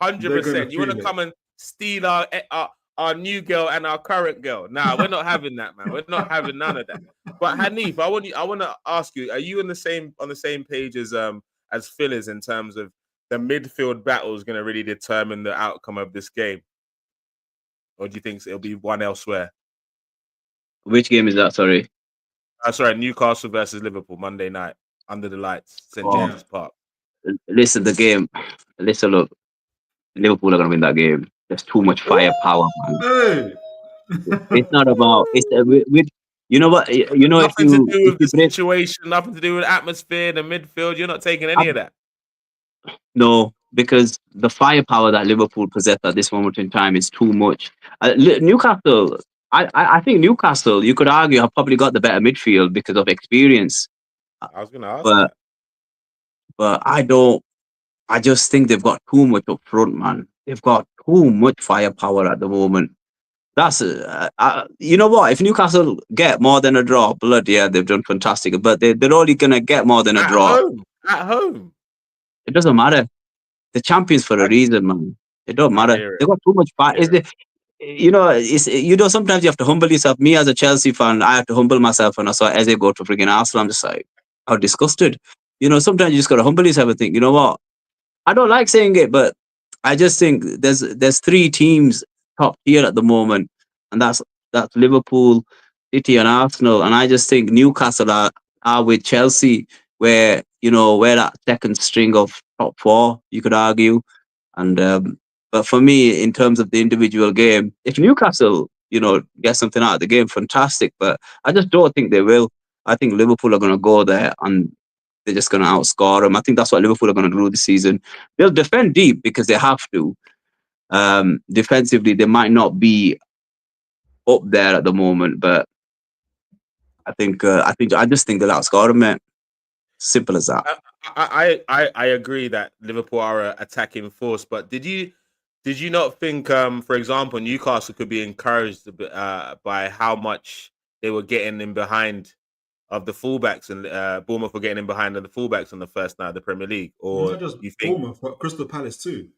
100%. You want to come and steal our new girl and our current girl. Nah, we're not having that, man. We're not having none of that. But Hanif, I want to ask you: are you on the same page as Phil is in terms of the midfield battle is going to really determine the outcome of this game, or do you think it'll be one elsewhere? Which game is that? Sorry. Sorry, Newcastle versus Liverpool Monday night under the lights, St James's Park. Listen, look, Liverpool are going to win that game. There's too much firepower, man. Hey. It's not about you know what? You know, nothing to do with the situation, nothing to do with atmosphere, the midfield. You're not taking any of that. No, because the firepower that Liverpool possess at this moment in time is too much. Newcastle, I think Newcastle, you could argue, have probably got the better midfield because of experience. I was going to ask that. But I just think they've got too much up front, man. They've got too much firepower at the moment. That's you know what? If Newcastle get more than a draw, bloody yeah, they've done fantastic. But they're only gonna get more than a draw. At home. It doesn't matter. The champions for a reason, man. It don't matter. They got too much fight. Sometimes you have to humble yourself. Me as a Chelsea fan, I have to humble myself when I saw Eze go to freaking Arsenal. I'm just like, how disgusted. Sometimes you just gotta humble yourself and think, you know what? I don't like saying it, but I just think there's 3 teams top tier at the moment, and that's Liverpool, City, and Arsenal. And I just think Newcastle are with Chelsea, where we're that second string of top 4, you could argue. And but for me, in terms of the individual game, if Newcastle, get something out of the game, fantastic. But I just don't think they will. I think Liverpool are going to go there and they're just going to outscore them. I think that's what Liverpool are going to do this season. They'll defend deep because they have to. Defensively, they might not be up there at the moment, but I just think they'll outscore them, mate. Simple as that. I agree that Liverpool are an attacking force, but did you not think, for example, Newcastle could be encouraged by how much they were getting in behind of the fullbacks, and Bournemouth were getting in behind of the fullbacks on the first night of the Premier League? Or not just you think Bournemouth, but Crystal Palace too?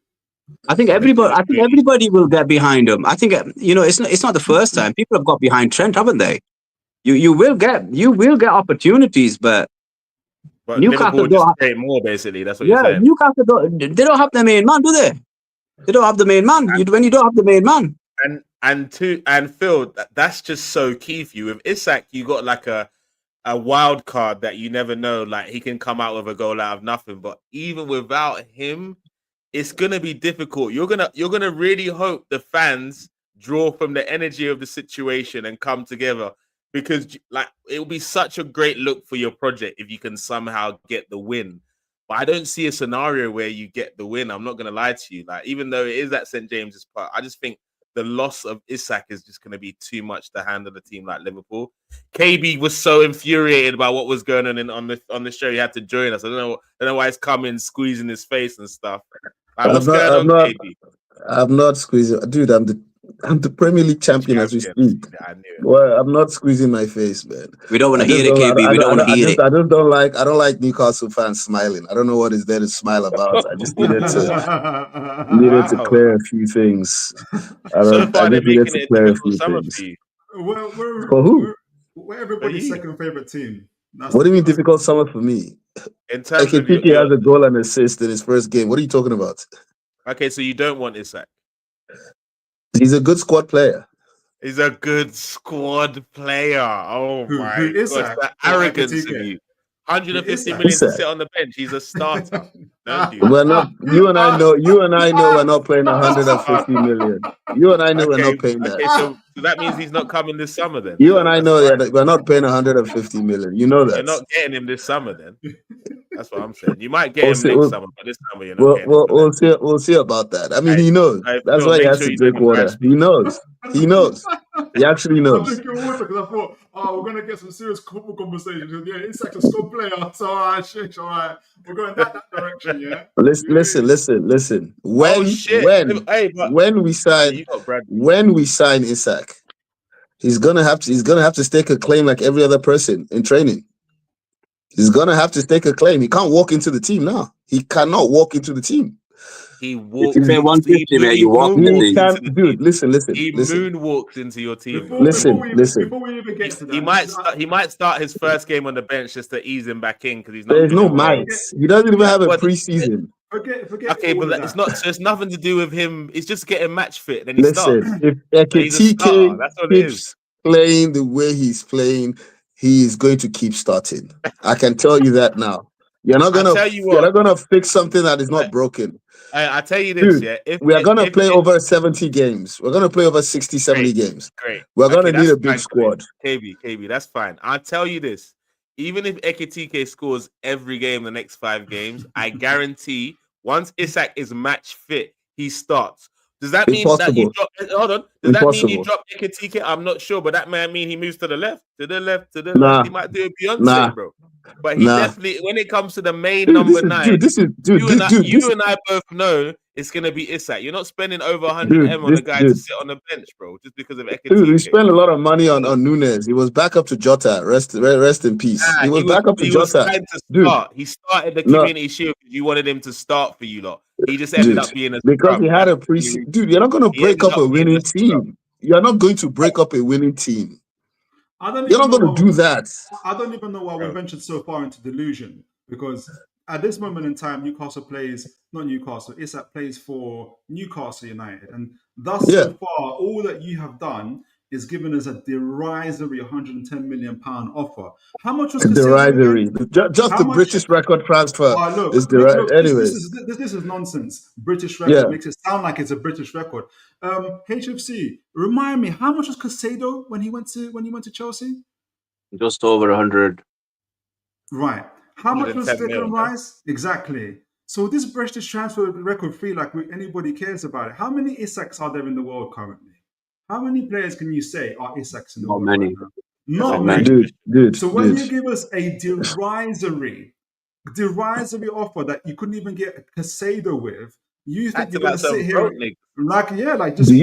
I think everybody will get behind them. I think it's not the first time people have got behind Trent, haven't they? You will get opportunities, but Newcastle just create more, basically. That's what you're saying. Newcastle they don't have the main man, do they? They don't have the main man. When you don't have the main man, and Phil, that's just so key for you. With Isak, you got like a wild card that you never know. Like, he can come out with a goal out of nothing. But even without him, it's gonna be difficult. You're gonna really hope the fans draw from the energy of the situation and come together, because like it will be such a great look for your project if you can somehow get the win. But I don't see a scenario where you get the win. I'm not gonna lie to you. Like, even though it is at St. James's Park, I just think the loss of Isak is just going to be too much to handle a team like Liverpool. KB was so infuriated by what was going on the show. He had to join us. I don't know why he's coming, squeezing his face and stuff. Like, what's going on, KB? I'm not squeezing, dude. I'm the Premier League champion as we speak. I knew it. Well, I'm not squeezing my face, man. We don't want to hear it, KB. We don't want to hear it. I don't like Newcastle fans smiling. I don't know what is there to smile about. I just needed to clear a few things. So far, they're making it a difficult summer for you. For who? We're everybody's second favorite team. What do you mean difficult summer for me? In terms of Ekitike has a goal and assist in his first game. What are you talking about? Okay, so you don't want Isak. He's a good squad player. He's a good squad player. Oh my gosh, the arrogance of you. 150 million to sit on the bench. He's a starter. Don't you? We're not. You and I know we're not playing 150 million. You and I know we're not paying that. Okay, so that means he's not coming this summer then. You and I know that we're not paying 150 million. You know that. You're not getting him this summer then. That's what I'm saying. You might get him next summer, but this summer you're not getting him. We'll see about that. I mean, he knows. That's why he has to drink water. He knows. He knows. He actually knows. I'm drinking water because I thought, we're gonna get some serious football conversations. Yeah, Isak's a squad player, so all right, we're going that direction. Yeah. Listen. When we sign Isak, he's gonna have to stake a claim like every other person in training. He's gonna have to stake a claim. He can't walk into the team now. He cannot walk into the team. He walked. If you say 150, man, you walk into the team. Dude, listen. He moonwalked into your team. Listen. Before we even get to that, he might start his first game on the bench just to ease him back in, because he's not. There's no mics. He doesn't even have a preseason. Forget. Okay, but it's not. So it's nothing to do with him. It's just getting match fit. Then he starts. If Ekitike keeps playing the way he's playing, he is going to keep starting. I can tell you that now. You're not gonna fix something that is not broken. I tell you this, dude, we are gonna play over 70 games. We're gonna play over 60, 70 games. Great. We're gonna need a big squad. KB, that's fine. I'll tell you this. Even if Ekitike scores every game the next 5 games, I guarantee once Isak is match fit, he starts. Does that mean that you drop? Hold on. Does that mean you drop Ekitike? I'm not sure, but that might mean he moves to the left. He might do a Beyonce, bro. But he definitely, when it comes to the main number 9, you and I both know it's gonna be Isak. You're not spending over 100M on a guy to sit on the bench, bro, just because of Ekatike. Dude, we spent a lot of money on Nunes. He was back up to Jota. Rest in peace. He was back up to Jota. He started the Community Shield because you wanted him to start for you lot. He just ended up being a because he had a preseason. Dude, you're not going to break up a winning team. You're not going to break up a winning team. You're not going to do that. I don't even know why we ventured so far into delusion, because at this moment in time, Isak plays for Newcastle United. And thus so far, all that you have done is given us a derisory £110 million offer. How much was derisory? Just the British record transfer is derisory. Anyways, this is nonsense. British record makes it sound like it's a British record. HFC, remind me, how much was Caicedo when he went to Chelsea? Just over 100. Right. How much was Declan Rice? Exactly. So this British transfer record feel like anybody cares about it. How many Isaks are there in the world currently? How many players can you say are Isaks in the world right now? Not many. Dude, so when you give us a derisory offer that you couldn't even get Caicedo with, you think you're going to sit here just... Do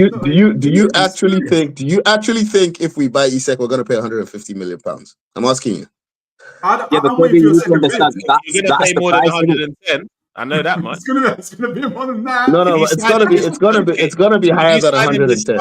you actually think if we buy Isak we're going to pay £150 million? I'm asking you. I'm waiting for your second bid. You're going to pay more than 110. I know that much. It's gonna be more than that. No, it's gonna be higher than 110.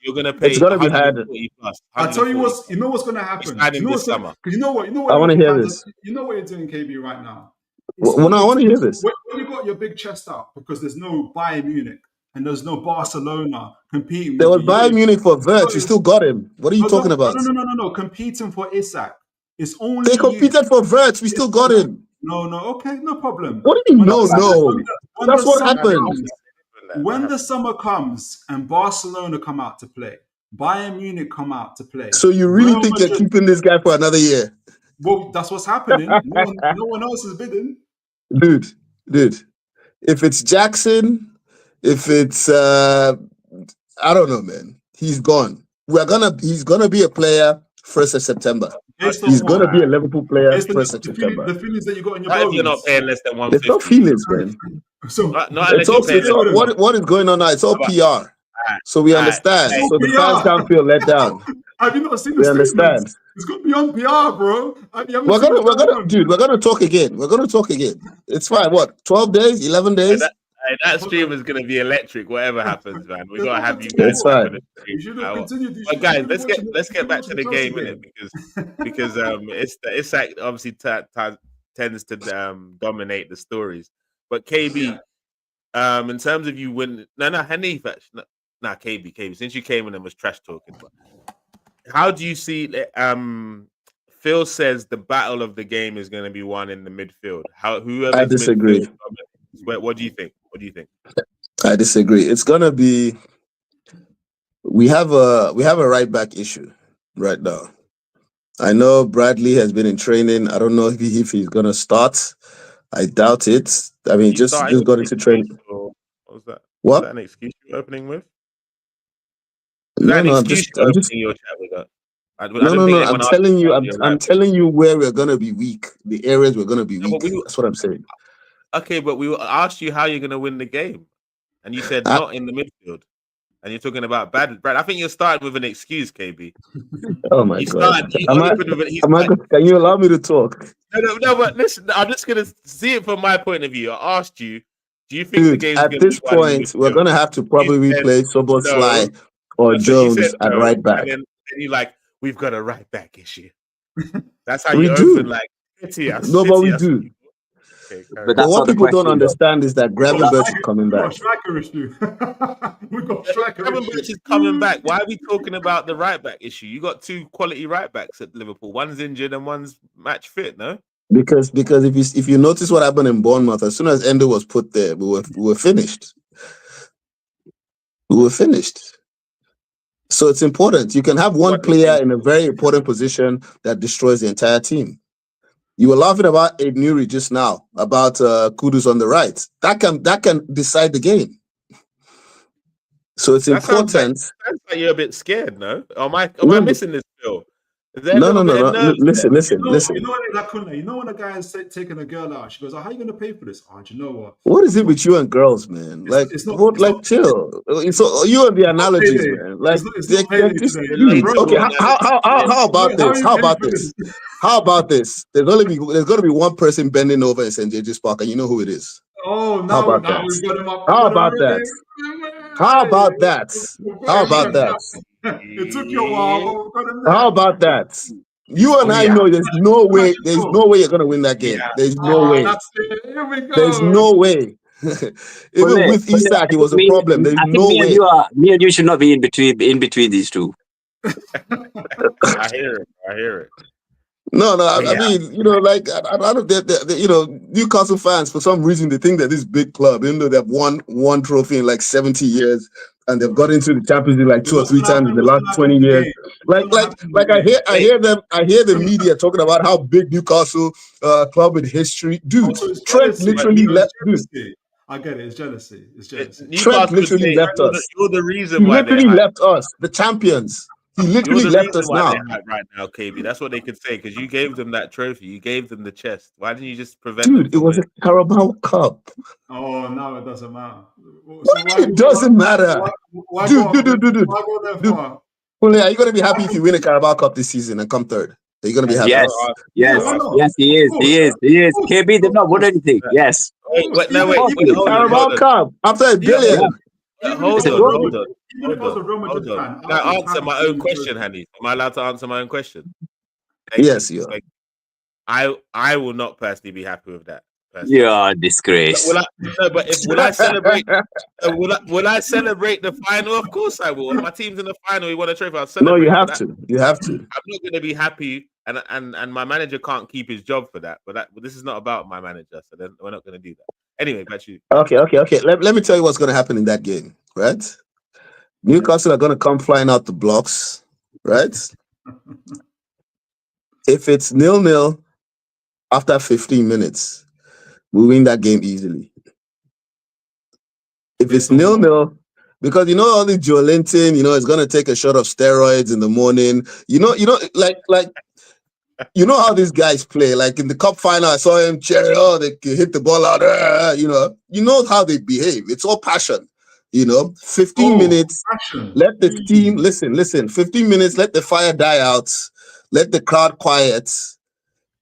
You're gonna pay. It's gonna be higher. Plus, I tell you what's gonna happen. This summer. Because you know what. I want to hear this. You know what you're doing, KB, right now. Well, I want to hear this. When you got your big chest out, because there's no Bayern Munich and there's no Barcelona competing. There was Bayern Munich for Wirtz. You still got him. What are you talking about? No. Competing for Isak. It's only they competed for Wirtz. We still got him. No, okay, no problem. What do you mean, no? That's what happened. When the summer comes and Barcelona come out to play, Bayern Munich come out to play. So you really think you're keeping this guy for another year? Well, that's what's happening. No one else is bidding. Dude. If it's Jackson, if it's I don't know, man. He's gone. He's gonna be a player 1st of September. He's going to be a Liverpool player 1st of September. The feelings that you got in your bones. You're not paying less than 150. There's no feelings, man. So what is going on now? It's all PR. So we understand. So the fans can't feel let down. Have you not seen the We understand. It's going beyond PR, bro. We're gonna talk again. It's fine. What? 12 days? 11 days? That stream is going to be electric. Whatever happens, man, we got to have you guys. It's fine. But guys, let's get back to the game in it because it's like obviously tends to dominate the stories. But KB, in terms of you win, Hanif actually, KB. Since you came in and was trash talking, but how do you see? Phil says the battle of the game is going to be won in the midfield. I disagree. What do you think? I disagree. It's gonna be. We have a right back issue right now. I know Bradley has been in training. I don't know if he's gonna start. I doubt it. I mean, just got into training. What was that? What? Was that an excuse you're opening with? No, I'm just. Your chat with that. No. I'm telling you where we're gonna be weak. The areas we're gonna be weak. That's what I'm saying. Okay, but we asked you how you're going to win the game, and you said not in the midfield. And you're talking about Brad. I think you're starting with an excuse, KB. Oh my God! Can you allow me to talk? No. But listen, I'm just going to see it from my point of view. I asked you, do you think the game's at this point we're going to have to probably replay Szoboszlai or Jones at right back? And then you're like, we've got a right back issue. That's how you open like pity us. No, but we do. Okay, but what people don't understand is that Gravenberch is coming back. We've got striker Gravenberch is coming back. Why are we talking about the right back issue? You got two quality right backs at Liverpool. One's injured and one's match fit, no? Because if you notice what happened in Bournemouth, as soon as Endo was put there, we were finished. So it's important. You can have one player in a very important position that destroys the entire team. You were laughing about Nuri just now, about Kudus on the right. That can decide the game. So it's important. Sounds like you're a bit scared, no? Am I missing this, Phil? Is there a No, little no, bit no, of no. nerves Listen, there? listen, listen. You know what, like Kunle, you know when a guy is taking a girl out, she goes, "Oh, how are you going to pay for this?" Oh, do you know what? What is it with you and girls, man? Like, It's not. what? It's Like, not. chill. So you and the It's not analogies, payday. man. Like, It's not payday just today. The dude. later Okay, Bro, on analysis. how about how are this? you How paying about for this? this? How about this? There's gonna be one person bending over in St. James Park, and you know who it is. Oh, How now about that? we've got him up. How Got him about that? How ready. about that? How about that? It took you a while, but we've got him How there. about that? You and Oh I yeah. know there's no way. Let's There's go. no way you're gonna win that game. Yeah. There's no Ah, way. that's it. Here we go. There's no way. Even with Isak, it was a problem. There's no way. Me and you should not be in between these two. I hear it. I hear it. No, I Yeah. mean, like I don't, Newcastle fans for some reason they think that this big club, even though they've won one trophy in like 70 years, and they've got into the Champions League like 2 or 3 times in the last 20 years. I hear the media talking about how big Newcastle club with history, dude. So it's Trent jealousy. literally left, dude. I get it. It's jealousy. It's jealousy. Newcastle Trent literally say, left us. You're the He reason why they're literally hyped. left us, the champions. He You're literally the left reason us why now. they're hyped right now, KB. That's what they could say because you gave them that trophy. You gave them the chest. Why didn't you just prevent them? Dude, it was a Carabao Cup. Oh, now it doesn't matter. It doesn't matter. Why Dude. Why go that far? Well, are you going to be happy if you win a Carabao Cup this season and come third? Are you going to be happy? Yes, he is. KB did not win anything. Yes. Wait, Carabao Cup after $1 billion. Hold on. Even if I was a Real Madrid fan, Can I answer my own question, Hanny? Am I allowed to answer my own question? Yes, you are. I will not personally be happy with that. You're a disgrace. Will I celebrate? Will I celebrate the final? Of course I will. If my team's in the final, we won a trophy. I'll celebrate. No, you have to. You have to. I'm not going to be happy, and my manager can't keep his job for that. But this is not about my manager, so then we're not going to do that. Anyway, back to you. Okay. Let me tell you what's going to happen in that game, right? Newcastle are going to come flying out the blocks, right? If it's 0-0 after 15 minutes, we win that game easily. If it's 0-0, because all the Joelinton, is going to take a shot of steroids in the morning. You know how these guys play. Like in the cup final, I saw him cheering. Oh, they can hit the ball out. You know how they behave. It's all passion. 15 minutes. Passion. Let the team listen. 15 minutes. Let the fire die out. Let the crowd quiet.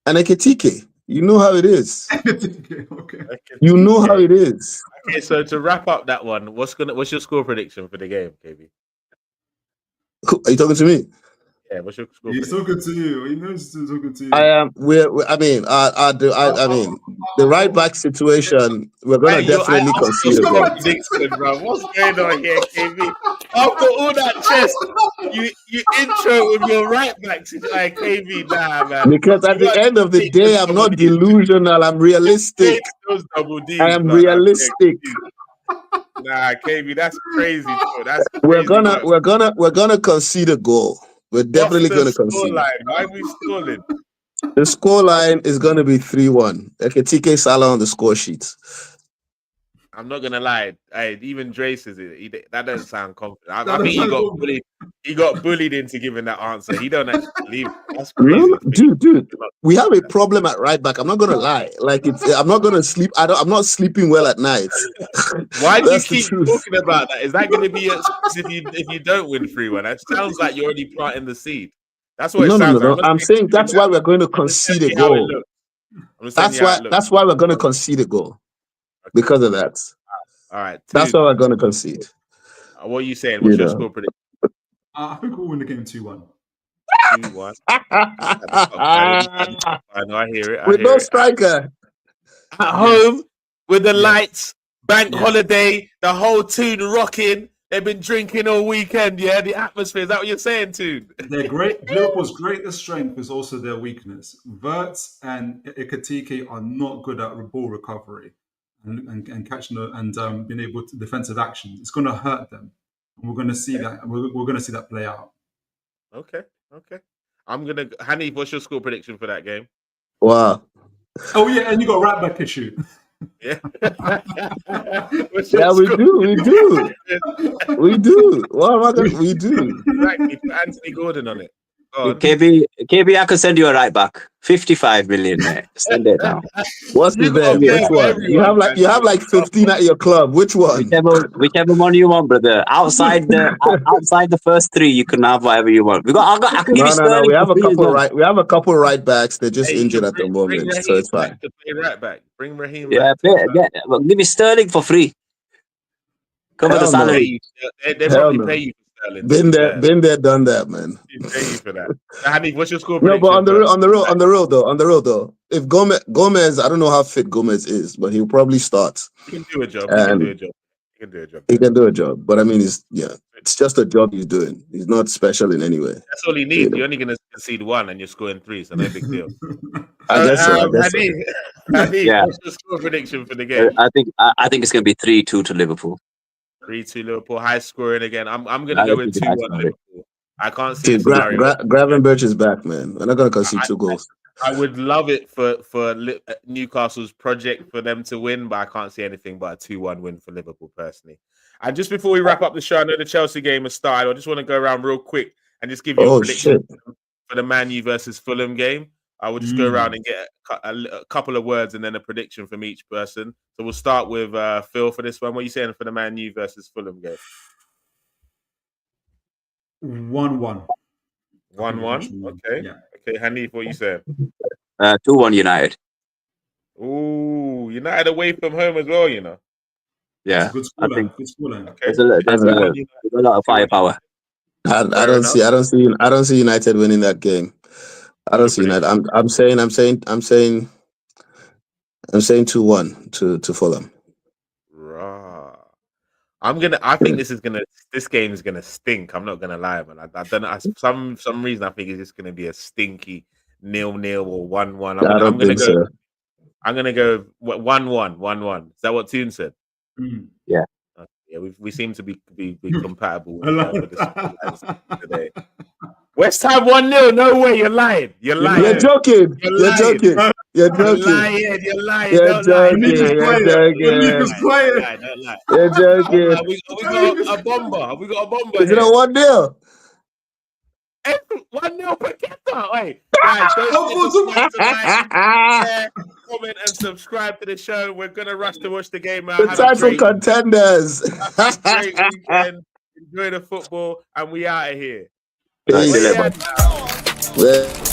And Ekitike, you know how it is. Okay. You know how it is. Okay, so to wrap up that one, what's your score prediction for the game, KB? Are you talking to me? Yeah, what's your score He's prediction? talking to you. He knows he's talking to you. I am. The right back situation. We're gonna definitely concede a goal. What's going on here, KB? After all that chest, you intro with your right back situation, KB. Nah, man. Because at the end of the day, I'm not delusional. I'm realistic. I am realistic. Nah, KB, that's crazy. Bro. That's We're crazy, gonna concede a goal. We're definitely gonna concede. Why are we stalling? The score line is gonna be 3-1. Ekitike Salah on the score sheet. I'm not gonna lie. Even Dre says it. That doesn't sound confident. I think he got bullied. He got bullied into giving that answer. He don't actually believe it. That's crazy. No, dude. We have a problem at right back. I'm not gonna lie. I'm not gonna sleep. I'm not sleeping well at night. Why do you keep talking about that? Is that going to be if you don't win 3-1? That sounds like you're already planting the seed. That's what it sounds like. I'm saying that's why we're going to concede a goal. That's why we're going to concede a goal. Because of that. All right. That's why we're going to concede. What are you saying? What's your score prediction? I think we'll win the game 2-1. 2-1. I know. I hear it. With no striker. At home with the lights, bank holiday, the whole tune rocking. They've been drinking all weekend. Yeah, the atmosphere. Is that what you're saying, Tune? They're great. Liverpool's greatest strength is also their weakness. Wirtz and Ekitike are not good at ball recovery and catching and being able to defensive action. It's going to hurt them. And we're going to see that. We're going to see that play out. Okay. Hanif, what's your score prediction for that game? Wow. Oh yeah, and you got right back issue. Yeah. Yeah, we do. What am I going? We do. Exactly. Put Anthony Gordon on it. Go on. KB, I can send you a right back. 55 million, mate. Send it now. What's You the gotta bet? pay Which for one? everyone, man. You have like 15 at your club. Which one? Whichever one you want, brother. Outside the first three, you can have whatever you want. I can give you No. Sterling We for have a free as couple well. right. We have a couple right backs. They're just Hey, you injured can at the bring moment, so Raheem it's fine. back to play right back. Bring Raheem Yeah, back. To well, give me Sterling for free. Cover the Hell no. salary. They Hell probably no. pay you for Sterling. To be fair, Been there, done that, man. they pay you for that. Hanif, what's your score No, but prediction? on the real though. If Gomez, I don't know how fit Gomez is, but he'll probably start. He can do a job. And He can do a job. he can do a job. But I mean, it's just a job he's doing. He's not special in any way. That's all he needs. You're only going to concede one, and you're scoring 3, so no big deal. I guess so. Hanif, Yeah. what's your score prediction for the game? I think it's going to be 3-2 to Liverpool. 3-2 Liverpool, high scoring again. I'm going I to go think with it's high 2-1 scoring. Liverpool. I can't see a See, scenario. Gravenberch is back, man. We're not gonna concede 2 goals. I would love it for Newcastle's project for them to win, but I can't see anything but a 2-1 win for Liverpool personally. And just before we wrap up the show, I know the Chelsea game has started. I just want to go around real quick and just give you a prediction for the Man U versus Fulham game. I will just go around and get a couple of words and then a prediction from each person. So we'll start with Phil for this one. What are you saying for the Man U versus Fulham game? 1-1. 1-1. Okay. Yeah. Okay, Hanif, what are you saying? 2-1 United. Ooh, United away from home as well, you know. Yeah, Good I think scoreline. Okay. there's a lot of firepower. I don't see United winning that game. I don't see United. I'm saying 2-1 to Fulham. I think this game is gonna stink. I'm not gonna lie, man. I don't know. Some reason I think it's just gonna be a stinky 0-0 or 1-1. I'm gonna go 1-1. Is that what Toon said? Yeah. Yeah, we seem to be compatible with this today. West Ham 1-0. No way, you're lying. You're lying. You're joking. You're joking. You're You're lying. You're lying. Don't lie. You're quiet. Don't lie. You're joking. We got a bomber. We got a bomber. Is it a 1-0? 1-0 per Kenta. Wait, guys, don't forget to like, share, comment, and subscribe to the show. We're gonna rush to watch the game out. The title contenders. Have a great weekend. Enjoy the football, and we out of here. Peace. Nice. Yeah.